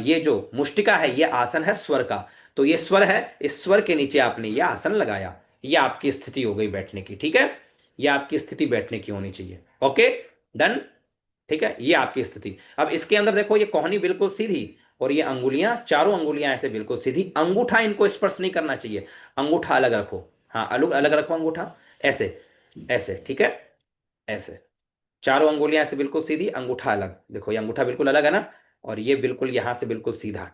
ये जो मुष्टिका है ये आसन है स्वर का। तो ये स्वर है, इस स्वर के नीचे आपने ये आसन लगाया। ये आपकी स्थिति हो गई बैठने की। ठीक है, ये आपकी स्थिति बैठने की होनी चाहिए। Okay, done. ठीक है, ये आपकी स्थिति। अब इसके अंदर देखो ये कोहनी बिल्कुल सीधी, और ये अंगुलियां, चारों अंगुलियां ऐसे बिल्कुल सीधी, अंगूठा इनको स्पर्श नहीं करना चाहिए। अंगूठा अलग रखो। हाँ, अलग अलग रखो अंगूठा, ऐसे, ऐसे, ठीक है, ऐसे। चारों अंगुलियां ऐसे बिल्कुल सीधी, अंगूठा अलग, देखो ये अंगूठा बिल्कुल अलग है ना। और ये बिल्कुल यहां से बिल्कुल सीधा,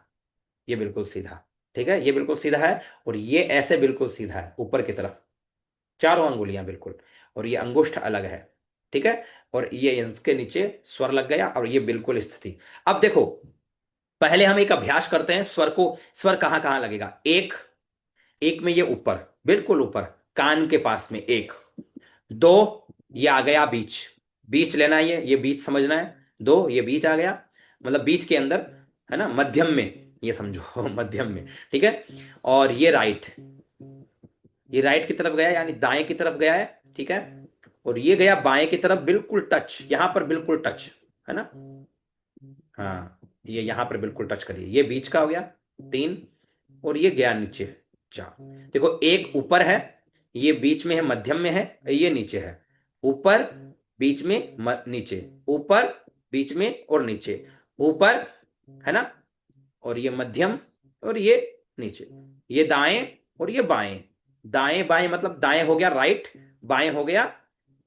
ये बिल्कुल सीधा। ठीक है, ये बिल्कुल सीधा है। और ये ऐसे बिल्कुल सीधा है ऊपर की तरफ, चारों अंगुलियां बिल्कुल। और ये अंगुष्ठ अलग है। ठीक है। और ये इसके नीचे स्वर लग गया, और ये बिल्कुल स्थिति। अब देखो, पहले हम एक अभ्यास करते हैं स्वर को। स्वर कहां कहां लगेगा? एक, एक में ये ऊपर, बिल्कुल ऊपर, कान के पास में एक। दो, ये आ गया बीच, बीच लेना है, ये बीच समझना है। दो, ये बीच आ गया, मतलब बीच के अंदर, है ना, मध्यम में, ये समझो मध्यम में। ठीक है। और ये राइट, ये राइट की तरफ गया, यानी दाएं की तरफ गया है। ठीक है। और ये गया बाएं की तरफ, बिल्कुल टच, यहां पर बिल्कुल टच, है ना। हाँ, ये यहां पर बिल्कुल टच करिए, ये बीच का हो गया तीन। और ये गया नीचे चार। देखो एक ऊपर है, ये बीच में है, मध्यम में है, ये नीचे है। ऊपर, बीच में, नीचे, ऊपर, बीच में और नीचे, ऊपर, है ना, और ये मध्यम, और ये नीचे, ये दाएं और ये बाएं। दाएं बाएं मतलब दाएं हो गया राइट, बाएं हो गया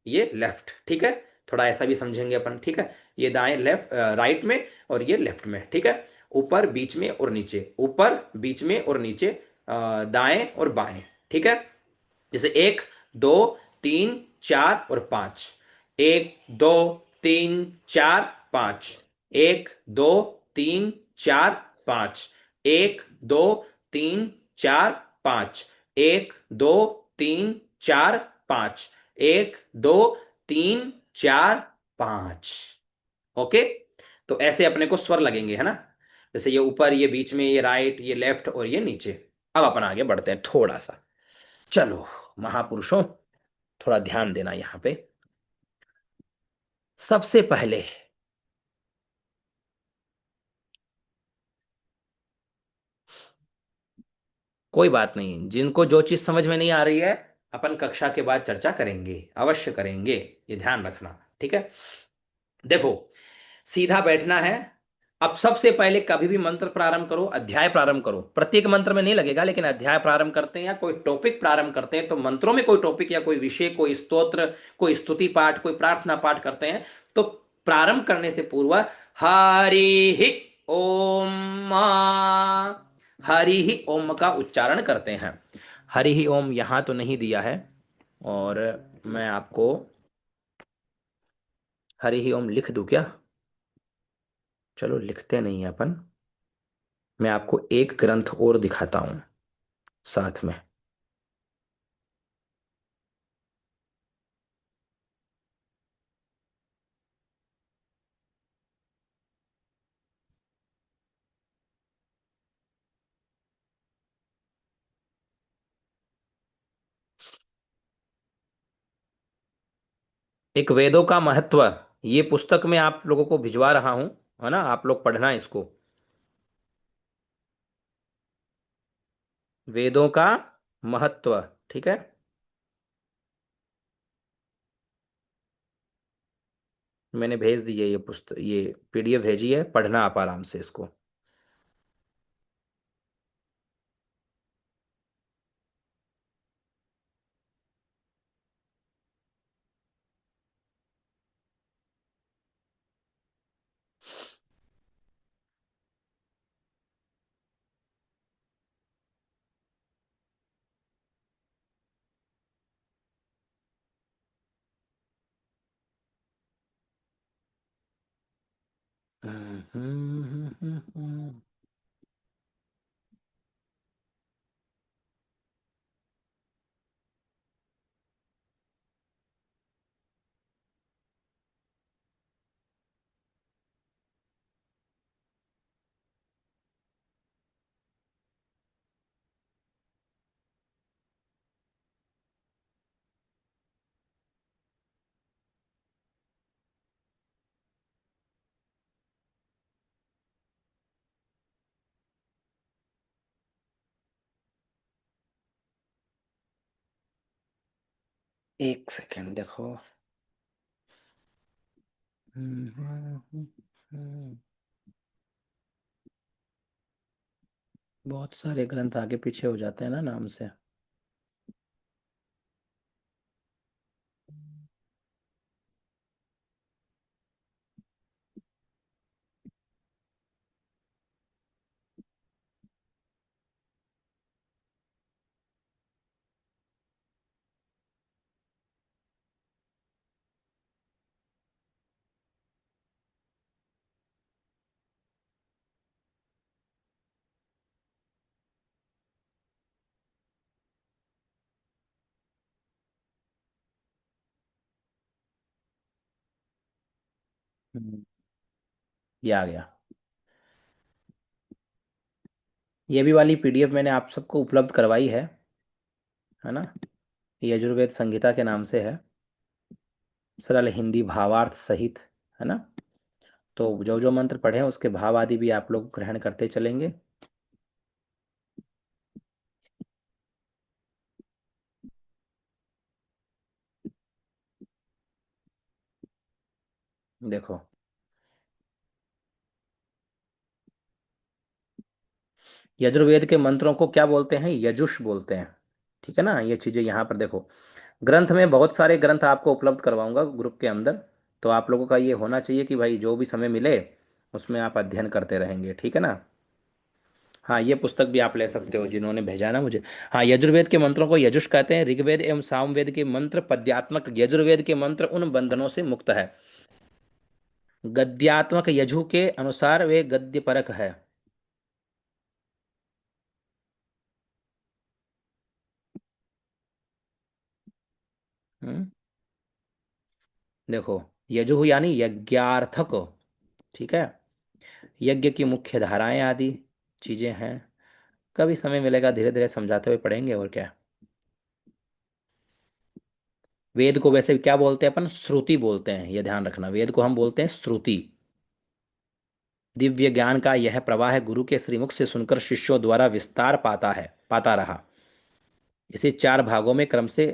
ये लेफ्ट। ठीक है, थोड़ा ऐसा भी समझेंगे अपन। ठीक है, ये दाएं लेफ्ट, राइट में, और ये लेफ्ट में। ठीक है, ऊपर, बीच में और नीचे, ऊपर, बीच में और नीचे, दाएं और बाएं। ठीक है, जैसे एक, दो, तीन, चार और पांच। एक, दो, तीन, चार, पांच। एक, दो, तीन, चार, पांच। एक, दो, तीन, चार, पांच। एक, दो, तीन, चार, पांच। एक, दो, तीन, चार, पांच। ओके। तो ऐसे अपने को स्वर लगेंगे, है ना, जैसे ये ऊपर, ये बीच में, ये राइट, ये लेफ्ट और ये नीचे। अब अपन आगे बढ़ते हैं थोड़ा सा। चलो महापुरुषों, थोड़ा ध्यान देना यहां पे। सबसे पहले कोई बात नहीं, जिनको जो चीज समझ में नहीं आ रही है अपन कक्षा के बाद चर्चा करेंगे, अवश्य करेंगे। ये ध्यान रखना, ठीक है। देखो, सीधा बैठना है। अब सबसे पहले कभी भी मंत्र प्रारंभ करो, अध्याय प्रारंभ करो, प्रत्येक मंत्र में नहीं लगेगा, लेकिन अध्याय प्रारंभ करते हैं या कोई टॉपिक प्रारंभ करते हैं, तो मंत्रों में कोई टॉपिक या कोई विषय, कोई स्तोत्र, कोई स्तुति पाठ, कोई प्रार्थना पाठ करते हैं, तो प्रारंभ करने से पूर्व हरि ही ओम, हरि ही ओम का उच्चारण करते हैं। हरि ही ओम यहां तो नहीं दिया है, और मैं आपको हरि ही ओम लिख दूं क्या? चलो लिखते नहीं है अपन। मैं आपको एक ग्रंथ और दिखाता हूं साथ में। एक वेदों का महत्व, ये पुस्तक में आप लोगों को भिजवा रहा हूं, है ना, आप लोग पढ़ना इसको। वेदों का महत्व, ठीक है। मैंने भेज दी है ये पुस्तक, ये पीडीएफ भेजी है, पढ़ना आप आराम से इसको। एक सेकंड देखो। बहुत सारे ग्रंथ आगे पीछे हो जाते हैं ना नाम से। हम्म, ये आ गया। ये भी वाली पीडीएफ मैंने आप सबको उपलब्ध करवाई है ना। ये यजुर्वेद संहिता के नाम से है, सरल हिंदी भावार्थ सहित, है ना। तो जो जो मंत्र पढ़े हैं उसके भाव आदि भी आप लोग ग्रहण करते चलेंगे। देखो, यजुर्वेद के मंत्रों को क्या बोलते हैं? यजुष बोलते हैं, ठीक है ना। ये चीजें यहाँ पर देखो, ग्रंथ में बहुत सारे ग्रंथ आपको उपलब्ध करवाऊंगा ग्रुप के अंदर। तो आप लोगों का ये होना चाहिए कि भाई जो भी समय मिले उसमें आप अध्ययन करते रहेंगे, ठीक है ना। हाँ, ये पुस्तक भी आप ले सकते हो जिन्होंने भेजा ना मुझे। हाँ, यजुर्वेद के मंत्रों को यजुष कहते हैं। ऋग्वेद एवं सामवेद के मंत्र पद्यात्मक, यजुर्वेद के मंत्र उन बंधनों से मुक्त है। गद्यात्मक यजु के अनुसार वे गद्य परक है। हम्म, देखो, यजु यानी यज्ञार्थक, ठीक है। यज्ञ की मुख्य धाराएं आदि चीजें हैं। कभी समय मिलेगा धीरे धीरे समझाते हुए पढ़ेंगे, और क्या। वेद को वैसे क्या बोलते हैं अपन? श्रुति बोलते हैं, ये ध्यान रखना, वेद को हम बोलते हैं श्रुति। दिव्य ज्ञान का यह प्रवाह गुरु के श्रीमुख से सुनकर शिष्यों द्वारा विस्तार पाता है। पाता रहा। इसे 4 भागों में क्रम से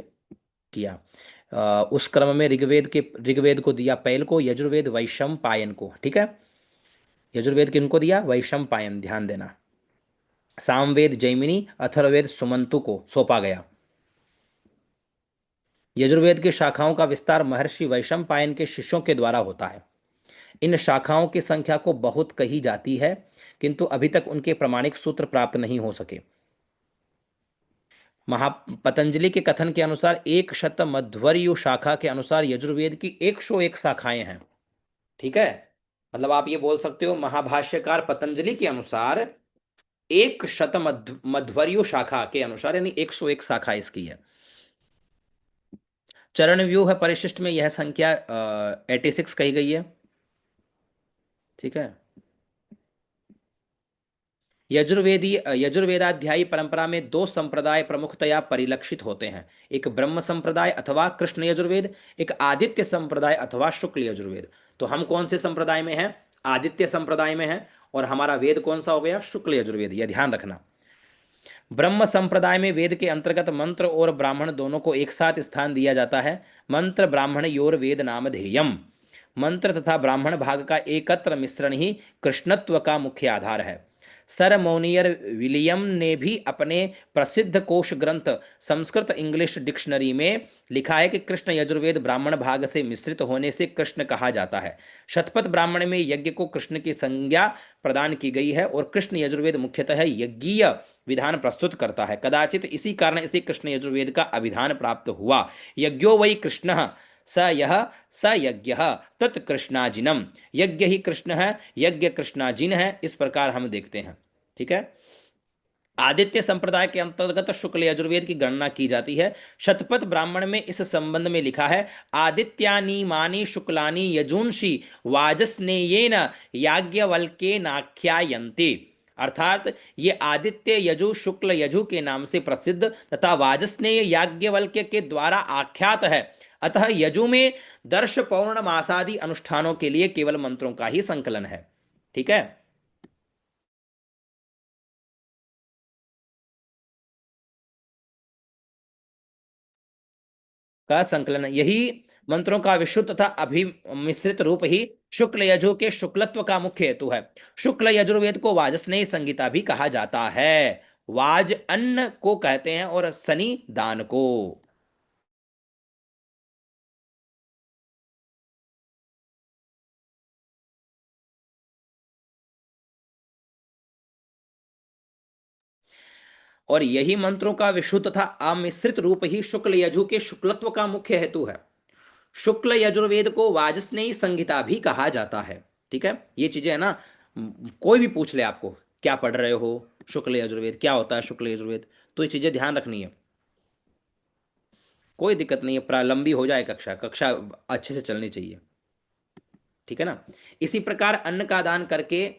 किया। उस क्रम में ऋग्वेद को दिया पैल को, यजुर्वेद वैशम पायन को। ठीक है, यजुर्वेद किनको दिया? वैशम पायन, ध्यान देना। सामवेद जैमिनी, अथर्ववेद सुमंतु को सौंपा गया। यजुर्वेद की शाखाओं का विस्तार महर्षि वैशम पायन के शिष्यों के द्वारा होता है। इन शाखाओं की संख्या को बहुत कही जाती है, किंतु अभी तक उनके प्रमाणिक सूत्र प्राप्त नहीं हो सके। महा पतंजलि के कथन के अनुसार 100 मध्वर्यु शाखा के अनुसार यजुर्वेद की 101 शाखाएं हैं। ठीक है, मतलब आप ये बोल सकते हो महाभाष्यकार पतंजलि के अनुसार 100 मध्वर्यु शाखा के अनुसार, यानी 101 शाखा इसकी है। चरण व्यूह परिशिष्ट में यह संख्या 86 कही गई है। ठीक है, यजुर्वेदाध्यायी परंपरा में 2 संप्रदाय प्रमुखतया परिलक्षित होते हैं। एक ब्रह्म संप्रदाय अथवा कृष्ण यजुर्वेद, एक आदित्य संप्रदाय अथवा शुक्ल यजुर्वेद। तो हम कौन से संप्रदाय में हैं? आदित्य संप्रदाय में हैं। और हमारा वेद कौन सा हो गया? शुक्ल यजुर्वेद। यह ध्यान रखना। ब्रह्म संप्रदाय में वेद के अंतर्गत मंत्र और ब्राह्मण दोनों को एक साथ स्थान दिया जाता है। मंत्र ब्राह्मण योर वेद नामधेयम। मंत्र तथा ब्राह्मण भाग का एकत्र मिश्रण ही कृष्णत्व का मुख्य आधार है। सर मोनियर विलियम ने भी अपने प्रसिद्ध कोश ग्रंथ संस्कृत इंग्लिश डिक्शनरी में लिखा है कि कृष्ण यजुर्वेद ब्राह्मण भाग से मिश्रित होने से कृष्ण कहा जाता है। शतपथ ब्राह्मण में यज्ञ को कृष्ण की संज्ञा प्रदान की गई है और कृष्ण यजुर्वेद मुख्यतः यज्ञीय विधान प्रस्तुत करता है। कदाचित इसी कारण इसे कृष्ण यजुर्वेद का अभिधान प्राप्त हुआ। यज्ञो वै कृष्ण स यह स यज्ञ तत्कृष्णाजिनम। यज्ञ ही कृष्ण है, यज्ञ कृष्णाजिन है। इस प्रकार हम देखते हैं। ठीक है, आदित्य संप्रदाय के अंतर्गत शुक्ल यजुर्वेद की गणना की जाती है। शतपथ ब्राह्मण में इस संबंध में लिखा है, आदित्यानि मानि शुक्लानि यजूंषि वाजस्नेयेन याज्ञवल्के नाख्यायन्ते। अर्थात ये आदित्य यजु शुक्ल यजु के नाम से प्रसिद्ध तथा वाजस्नेय याज्ञवल्क्य के द्वारा आख्यात है। अतः यजु में दर्श पौर्णमासादि अनुष्ठानों के लिए केवल मंत्रों का ही संकलन है। ठीक है, का संकलन, यही मंत्रों का विशुद्ध तथा अभिमिश्रित रूप ही शुक्ल यजु के शुक्लत्व का मुख्य हेतु है। शुक्ल यजुर्वेद को वाजस्नेय संगीता भी कहा जाता है। वाज अन्न को कहते हैं और सनी दान को। और यही मंत्रों का विशुद्ध तथा अमिश्रित रूप ही शुक्ल यजु के शुक्लत्व का मुख्य हेतु है। शुक्ल यजुर्वेद को वाजस्नेयी संहिता भी कहा जाता है। ठीक है, ये चीजें है ना, कोई भी पूछ ले आपको क्या पढ़ रहे हो, शुक्ल यजुर्वेद क्या होता है, शुक्ल यजुर्वेद, तो ये चीजें ध्यान रखनी है। कोई दिक्कत नहीं है, लंबी हो जाए कक्षा, कक्षा अच्छे से चलनी चाहिए। ठीक है ना। इसी प्रकार अन्न का दान करके,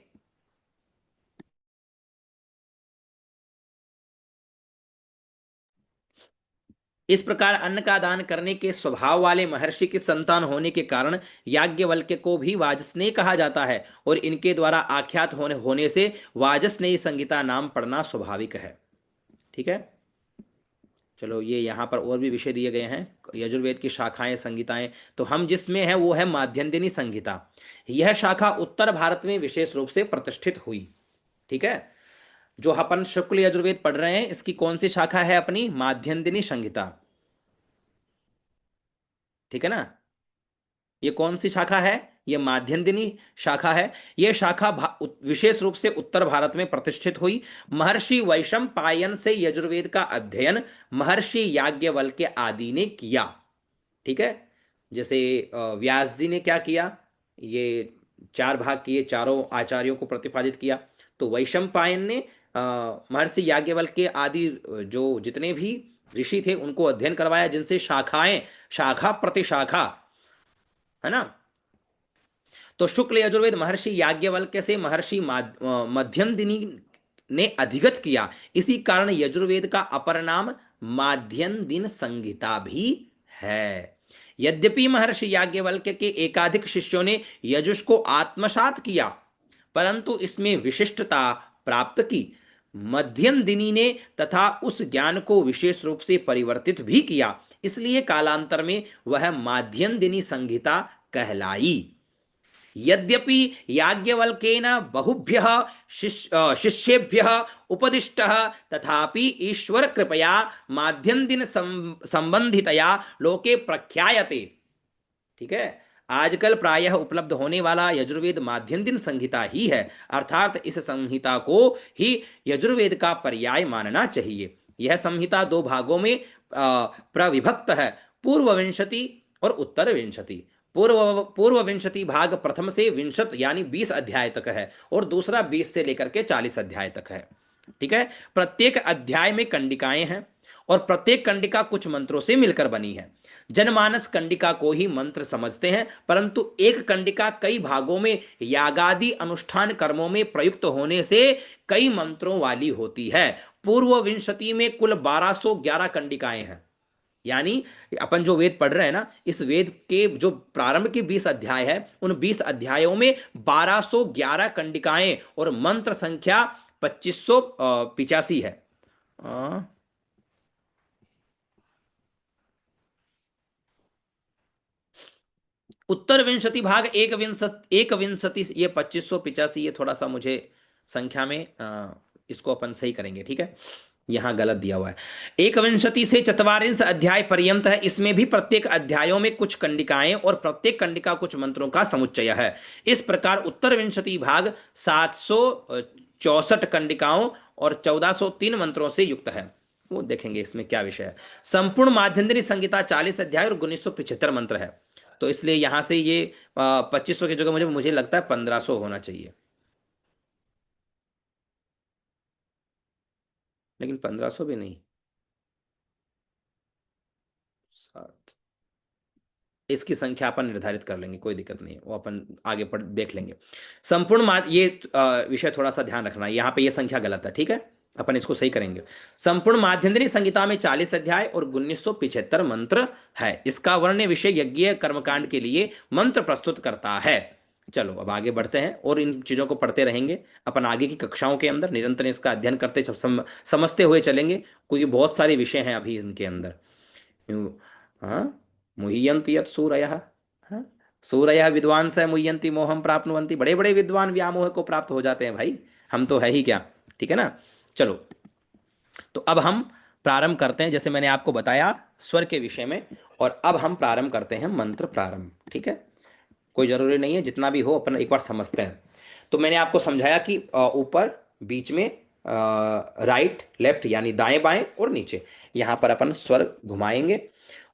इस प्रकार अन्न का दान करने के स्वभाव वाले महर्षि की संतान होने के कारण याज्ञवल्क्य को भी वाजस्नेय कहा जाता है और इनके द्वारा आख्यात होने से वाजस्नेयी संगीता नाम पड़ना स्वाभाविक है। ठीक है, चलो ये यहाँ पर और भी विषय दिए गए हैं, यजुर्वेद की शाखाएं संगीताएं। तो हम जिसमें है वो है माध्यन्दिनी संगीता। यह शाखा उत्तर भारत में विशेष रूप से प्रतिष्ठित हुई। ठीक है, जो अपन शुक्ल यजुर्वेद पढ़ रहे हैं इसकी कौन सी शाखा है? अपनी माध्यन्दिनी संहिता। ठीक है ना, ये कौन सी शाखा है? ये माध्यन्दिनी शाखा है। ये शाखा विशेष रूप से उत्तर भारत में प्रतिष्ठित हुई। महर्षि वैशम पायन से यजुर्वेद का अध्ययन महर्षि याज्ञवल्क्य आदि ने किया। ठीक है, जैसे व्यास जी ने क्या किया, ये 4 भाग किए, चारों आचार्यों को प्रतिपादित किया। तो वैशम पायन ने महर्षि याज्ञवल्क्य आदि जो जितने भी ऋषि थे उनको अध्ययन करवाया, जिनसे शाखाएं, शाखा प्रति शाखा, है ना। तो शुक्ल यजुर्वेद महर्षि याज्ञवल्क्य से महर्षि मध्यन्दिनी ने अधिगत किया। इसी कारण यजुर्वेद का अपर नाम माध्यन्दिन संहिता भी है। यद्यपि महर्षि याज्ञवल्क्य के एकाधिक शिष्यों ने यजुष को आत्मसात किया, परंतु इसमें विशिष्टता प्राप्त की। मध्यम दिनी ने तथा उस ज्ञान को विशेष रूप से परिवर्तित भी किया, इसलिए कालांतर में वह माध्यम दिनी संहिता कहलाई। यद्यपि याज्ञवल्क्येन बहुभ्यः शिष्येभ्यः उपदिष्टः, तथापि ईश्वर कृपया माध्यम दिन संबंधितया लोके प्रख्यायते। ठीक है, आजकल प्रायः उपलब्ध होने वाला यजुर्वेद माध्यम दिन संहिता ही है, अर्थात इस संहिता को ही यजुर्वेद का पर्याय मानना चाहिए। यह संहिता दो भागों में प्रविभक्त है, पूर्व विंशति और उत्तर विंशति। पूर्व विंशति भाग प्रथम से विंशत यानी 20 अध्याय तक है, और दूसरा 20 से लेकर के 40 अध्याय तक है। ठीक है, प्रत्येक अध्याय में कंडिकाएं हैं, और प्रत्येक कंडिका कुछ मंत्रों से मिलकर बनी है। जनमानस कंडिका को ही मंत्र समझते हैं, परंतु एक कंडिका कई भागों में यागादि अनुष्ठान कर्मों में प्रयुक्त होने से कई मंत्रों वाली होती है। पूर्व विंशति में कुल 1211 कंडिकाएं हैं। यानी अपन जो वेद पढ़ रहे हैं ना, इस वेद के जो प्रारंभ के 20 अध्याय है, उन 20 अध्यायों में 1211 कंडिकाएं और मंत्र संख्या 2585 है। उत्तर विंशति भाग एक विंशति, ये 2585, ये थोड़ा सा मुझे संख्या में इसको अपन सही करेंगे। ठीक है, यहां गलत दिया हुआ है। एक विंशति से चतवारिंश अध्याय पर्यंत है, इसमें भी प्रत्येक अध्यायों में कुछ कंडिकाएं और प्रत्येक कंडिका कुछ मंत्रों का समुच्चय है। इस प्रकार उत्तर विंशति भाग 764 कंडिकाओं और 1403 मंत्रों से युक्त है। वो देखेंगे इसमें क्या विषय है। संपूर्ण माध्यंदिनी संहिता 40 अध्याय और 1975 मंत्र है, तो इसलिए यहां से ये 2500 की जगह मुझे मुझे लगता है 1500 होना चाहिए, लेकिन 1500 भी नहीं, सात। इसकी संख्या अपन निर्धारित कर लेंगे, कोई दिक्कत नहीं है, वो अपन आगे पढ़ देख लेंगे। संपूर्ण ये विषय थोड़ा सा ध्यान रखना, यहाँ पे ये संख्या गलत है। ठीक है, अपन इसको सही करेंगे। संपूर्ण माध्यंदिनी संहिता में 40 अध्याय और 1975 मंत्र है। इसका वर्ण विषय यज्ञ कर्मकांड के लिए मंत्र प्रस्तुत करता है। चलो अब आगे बढ़ते हैं और इन चीजों को पढ़ते रहेंगे अपन आगे की कक्षाओं के अंदर, निरंतर इसका अध्ययन करते समझते हुए चलेंगे, क्योंकि बहुत सारे विषय हैं अभी इनके अंदर। हाँ, मुह्यन्ति यत् सूरयः। हाँ, सूरयः विद्वांस है मुह्यन्ति मोहम प्राप्नुवन्ति। बड़े बड़े विद्वान व्यामोह को प्राप्त हो जाते हैं भाई, हम तो है ही क्या। ठीक है ना। चलो, तो अब हम प्रारंभ करते हैं, जैसे मैंने आपको बताया स्वर के विषय में, और अब हम प्रारंभ करते हैं मंत्र प्रारंभ। ठीक है, कोई जरूरी नहीं है, जितना भी हो अपन एक बार समझते हैं। तो मैंने आपको समझाया कि ऊपर, बीच में, राइट लेफ्ट यानी दाएं बाएं और नीचे, यहाँ पर अपन स्वर घुमाएंगे।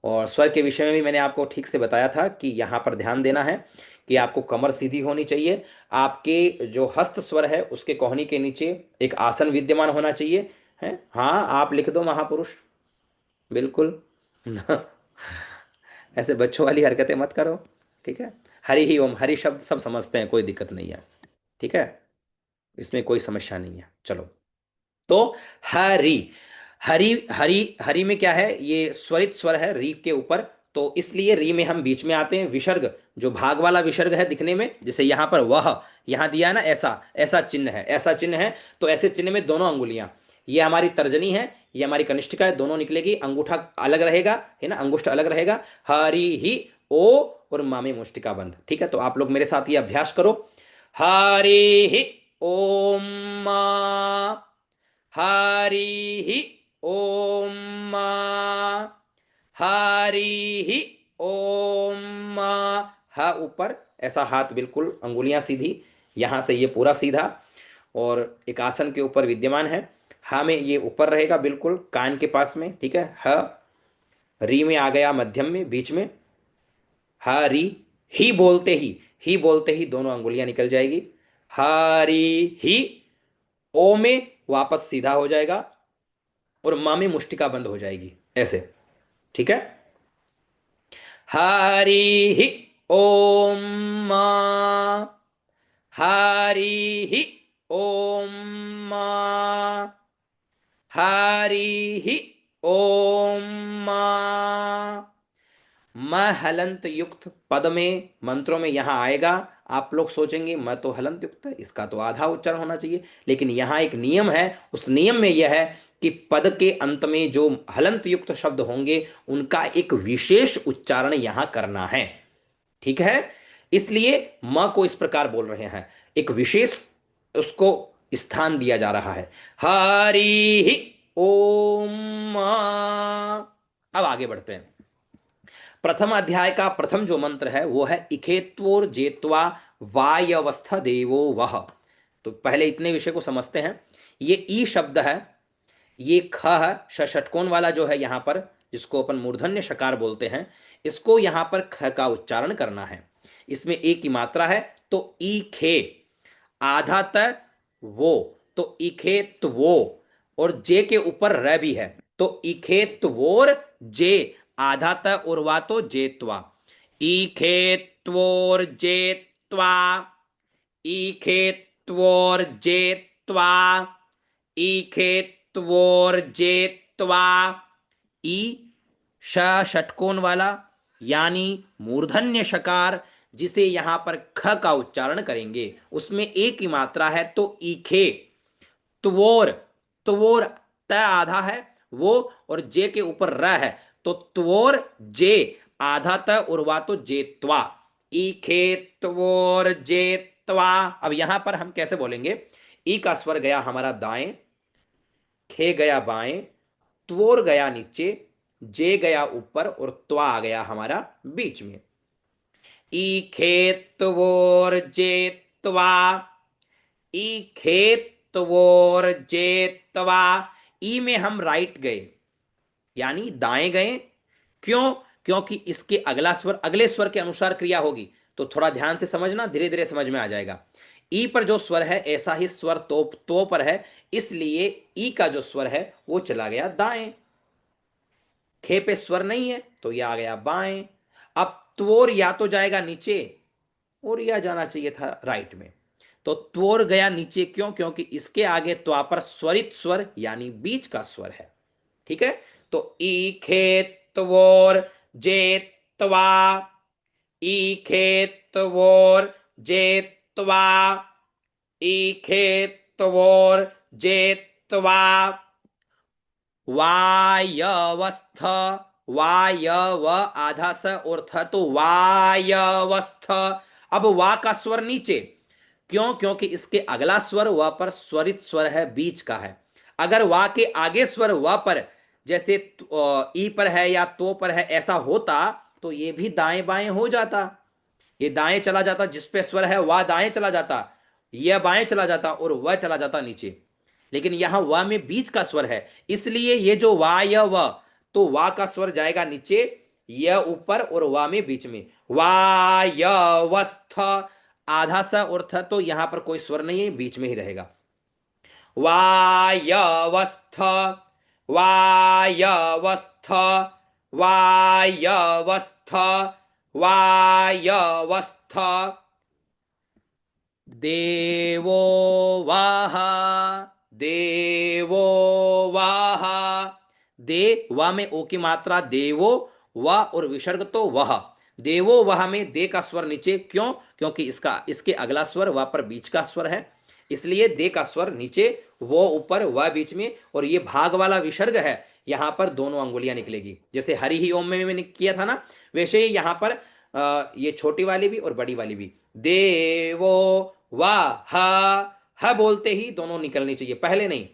और स्वर के विषय में भी मैंने आपको ठीक से बताया था कि यहाँ पर ध्यान देना है कि आपको कमर सीधी होनी चाहिए, आपके जो हस्त स्वर है उसके कोहनी के नीचे एक आसन विद्यमान होना चाहिए। है, हाँ आप लिख दो महापुरुष, बिल्कुल। ऐसे बच्चों वाली हरकतें मत करो। ठीक है, हरि ही ओम, हरि शब्द सब समझते हैं, कोई दिक्कत नहीं है। ठीक है, इसमें कोई समस्या नहीं है। चलो, तो हरि, हरि हरि हरि में क्या है, ये स्वरित स्वर है री के ऊपर, तो इसलिए री में हम बीच में आते हैं। विसर्ग, जो भाग वाला विसर्ग है दिखने में, जैसे यहाँ पर वह, यहाँ दिया है ना, ऐसा ऐसा चिन्ह है, ऐसा चिन्ह है, तो ऐसे चिन्ह में दोनों अंगुलियां, ये हमारी तर्जनी है, ये हमारी कनिष्ठिका है, दोनों निकलेगी, अंगूठा अलग रहेगा, है ना, अंगुष्ठ अलग रहेगा। हरि ही ओ, और मामे मुष्टिका बंद। ठीक है, तो आप लोग मेरे साथ ये अभ्यास करो। हरि ही ओम मा, हरि ओम, हरि ओम। हा ऊपर, ऐसा हाथ बिल्कुल, अंगुलियां सीधी, यहां से ये पूरा सीधा, और एक आसन के ऊपर विद्यमान है। हा में ये ऊपर रहेगा बिल्कुल कान के पास में। ठीक है, ह, री में आ गया मध्यम में, बीच में, हरि ही बोलते ही दोनों अंगुलियां निकल जाएगी। हरि ही, ओ में वापस सीधा हो जाएगा, और माँ में मुष्टिका बंद हो जाएगी, ऐसे। ठीक है, हरि ओम मां, हरि ओम मां, हरि ओम मां। म हलंत युक्त पद में मंत्रों में यहां आएगा। आप लोग सोचेंगे म तो हलंत युक्त है, इसका तो आधा उच्चारण होना चाहिए, लेकिन यहां एक नियम है। उस नियम में यह है कि पद के अंत में जो हलंत युक्त शब्द होंगे उनका एक विशेष उच्चारण यहां करना है। ठीक है, इसलिए म को इस प्रकार बोल रहे हैं, एक विशेष उसको स्थान दिया जा रहा है। हरि ओम। अब आगे बढ़ते हैं। प्रथम अध्याय का प्रथम जो मंत्र है वो है इखेत्वोर जेत्वा वायवस्थ देवो वह। तो पहले इतने विषय को समझते हैं। ये ई शब्द है, ये ख है, षटकोण वाला जो है यहाँ पर, जिसको अपन मूर्धन्य शकार बोलते हैं, इसको यहाँ पर ख का उच्चारण करना है। इसमें एक की मात्रा है, तो ई खे, आधा त वो, तो इखे वो, और जे के ऊपर र भी है, तो इखेत्वोर जे, आधा त और वा तो जेत्वा, इखेत्वोर जेत्वा, इखेत्वोर्जेत्वा, इखेत्वोर्जेत्वा। ई श षटकोण वाला, यानी मूर्धन्य शकार, जिसे यहां पर ख का उच्चारण करेंगे, उसमें एक ही मात्रा है, तो ईखे, त्वोर, त्वोर, त आधा है वो, और जे के ऊपर र है, तो त्वोर जे, आधा त और वा तो जेत्वा, ईखे त्वोर जेत्वा। अब यहां पर हम कैसे बोलेंगे? ई का स्वर गया हमारा दाएं, खे गया बाएं, त्वोर गया नीचे, जे गया ऊपर, और त्वा आ गया हमारा बीच में। ई खेत्वोर जेत्वा, ई खेत्वोर जेत्वा। ई में हम राइट गए, यानी दाएं गए। क्यों? क्योंकि इसके अगला स्वर अगले स्वर के अनुसार क्रिया होगी। तो थोड़ा ध्यान से समझना, धीरे धीरे समझ में आ जाएगा। ई पर जो स्वर है ऐसा ही स्वर तो पर है, इसलिए ई का जो स्वर है वो चला गया दाएं। खे पे स्वर नहीं है तो यह आ गया बाएं। अब त्वोर या तो जाएगा नीचे, और यह जाना चाहिए था राइट में। तो त्वोर गया नीचे, क्यों? क्योंकि इसके आगे त्वा पर स्वरित स्वर, यानी बीच का स्वर है। ठीक है, तो ई खे त्वोर जे त्वा, ई खे त्वोर जे त्वा, ई खे त्वोर जे त्वा। वायवस्थ, वायव आधा स और थ, तो वायवस्थ। अब वा का स्वर नीचे, क्यों? क्योंकि इसके अगला स्वर व पर स्वरित स्वर है, बीच का है। अगर वा के आगे स्वर व पर, जैसे ई पर है या तो पर है, ऐसा होता तो ये भी दाएं बाएं हो जाता। ये दाएं चला जाता, जिस पे स्वर है वह दाएं चला जाता, यह बाएं चला जाता, और वह चला जाता नीचे। लेकिन यहां व में बीच का स्वर है, इसलिए ये जो वा य व, तो वा का स्वर जाएगा नीचे, य ऊपर, और वा में बीच में। वा य वस्थ, आधा सा और थ, तो यहां पर कोई स्वर नहीं है, बीच में ही रहेगा। वायवस्थ, वायवस्थ, वायवस्थ, वायवस्थ। देवो वाह, देवो वाह। दे वा में ओ की मात्रा, देवो वा और विसर्ग तो वह। देवो वह में दे का स्वर नीचे, क्यों? क्योंकि इसके अगला स्वर वा पर बीच का स्वर है, इसलिए दे का स्वर नीचे, वो ऊपर, वह बीच में, और ये भाग वाला विसर्ग है, यहां पर दोनों अंगुलियां निकलेगी। जैसे हरि ही ओम में मैंने किया था ना, वैसे ही यहां पर ये छोटी वाली भी और बड़ी वाली भी। देवो वाह, ह बोलते ही दोनों निकलनी चाहिए, पहले नहीं।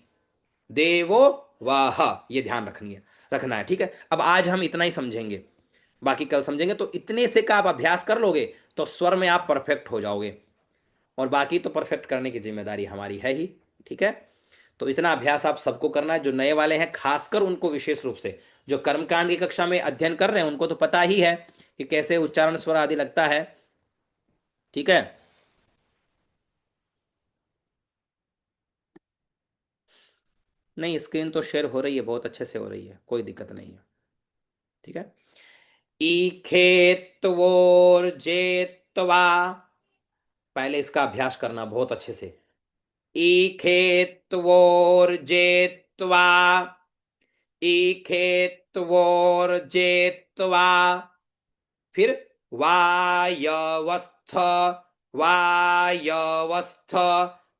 देवो वाह, ये ध्यान रखना है। ठीक है, अब आज हम इतना ही समझेंगे, बाकी कल समझेंगे। तो इतने से का आप अभ्यास कर लोगे तो स्वर में आप परफेक्ट हो जाओगे, और बाकी तो परफेक्ट करने की जिम्मेदारी हमारी है ही। ठीक है, तो इतना अभ्यास आप सबको करना है। जो नए वाले हैं खासकर उनको विशेष रूप से, जो कर्मकांड की कक्षा में अध्ययन कर रहे हैं उनको तो पता ही है कि कैसे उच्चारण स्वर आदि लगता है। ठीक है, नहीं स्क्रीन तो शेयर हो रही है, बहुत अच्छे से हो रही है, कोई दिक्कत नहीं है। ठीक है, ईखेत्वोर्जेत्वा, पहले इसका अभ्यास करना बहुत अच्छे से। ईखेत्वोर्जेत्वा, ईखेत्वोर्जेत्वा, फिर वायवस्थ, वायवस्थ,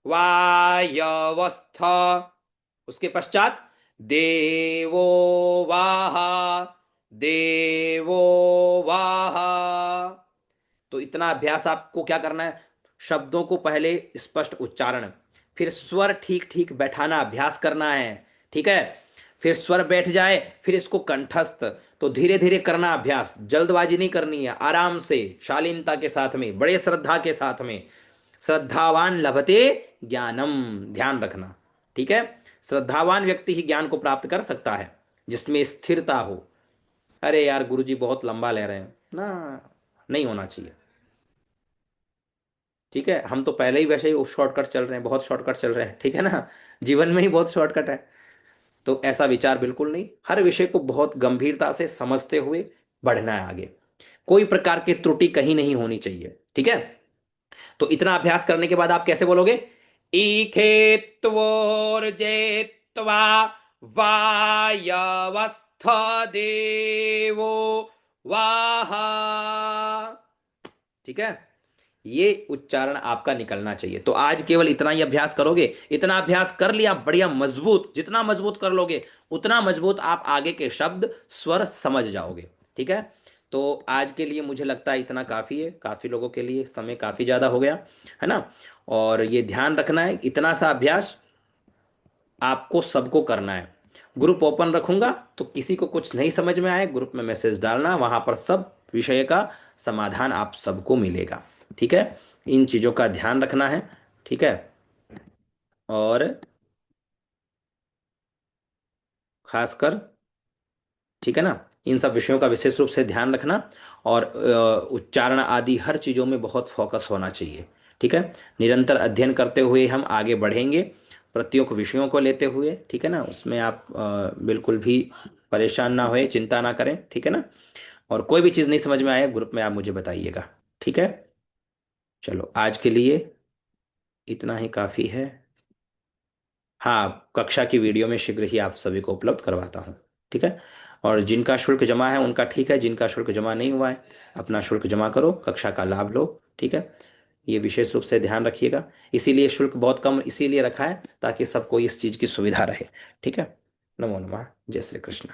वायवस्थ। उसके पश्चात देवो वाह, देवो वाह। तो इतना अभ्यास आपको क्या करना है, शब्दों को पहले स्पष्ट उच्चारण, फिर स्वर ठीक ठीक बैठाना अभ्यास करना है। ठीक है, फिर स्वर बैठ जाए, फिर इसको कंठस्थ। तो धीरे धीरे करना अभ्यास, जल्दबाजी नहीं करनी है, आराम से शालीनता के साथ में, बड़े श्रद्धा के साथ में। श्रद्धावान लभते ज्ञानम, ध्यान रखना। ठीक है, श्रद्धावान व्यक्ति ही ज्ञान को प्राप्त कर सकता है, जिसमें स्थिरता हो। अरे यार गुरुजी बहुत लंबा ले रहे हैं ना, नहीं होना चाहिए। ठीक है, हम तो पहले ही वैसे ही शॉर्टकट चल रहे हैं, बहुत शॉर्टकट चल रहे हैं, ठीक है ना, जीवन में ही बहुत शॉर्टकट है। तो ऐसा विचार बिल्कुल नहीं, हर विषय को बहुत गंभीरता से समझते हुए बढ़ना है आगे। कोई प्रकार की त्रुटि कहीं नहीं होनी चाहिए। ठीक है, तो इतना अभ्यास करने के बाद आप कैसे बोलोगे, ईखेत्वोर्जेत्वा वायवस्थ देवो वाह। ठीक है, ये उच्चारण आपका निकलना चाहिए। तो आज केवल इतना ही अभ्यास करोगे, इतना अभ्यास कर लिया, बढ़िया मजबूत, जितना मजबूत कर लोगे उतना मजबूत आप आगे के शब्द स्वर समझ जाओगे। ठीक है, तो आज के लिए मुझे लगता है इतना काफ़ी है, काफ़ी लोगों के लिए समय काफ़ी ज़्यादा हो गया है ना। और ये ध्यान रखना है, इतना सा अभ्यास आपको सबको करना है। ग्रुप ओपन रखूंगा, तो किसी को कुछ नहीं समझ में आए ग्रुप में मैसेज डालना, वहां पर सब विषय का समाधान आप सबको मिलेगा। ठीक है, इन चीज़ों का ध्यान रखना है। ठीक है, और खासकर, ठीक है ना, इन सब विषयों का विशेष रूप से ध्यान रखना। और उच्चारण आदि हर चीज़ों में बहुत फोकस होना चाहिए। ठीक है, निरंतर अध्ययन करते हुए हम आगे बढ़ेंगे, प्रत्येक विषयों को लेते हुए। ठीक है ना, उसमें आप बिल्कुल भी परेशान ना होए, चिंता ना करें। ठीक है ना, और कोई भी चीज़ नहीं समझ में आए ग्रुप में आप मुझे बताइएगा। ठीक है, चलो आज के लिए इतना ही काफ़ी है। हाँ, कक्षा की वीडियो में शीघ्र ही आप सभी को उपलब्ध करवाता हूँ। ठीक है, और जिनका शुल्क जमा है उनका ठीक है, जिनका शुल्क जमा नहीं हुआ है अपना शुल्क जमा करो, कक्षा का लाभ लो। ठीक है, ये विशेष रूप से ध्यान रखिएगा। इसीलिए शुल्क बहुत कम इसीलिए रखा है ताकि सबको इस चीज़ की सुविधा रहे। ठीक है, नमो नमः, जय श्री कृष्ण।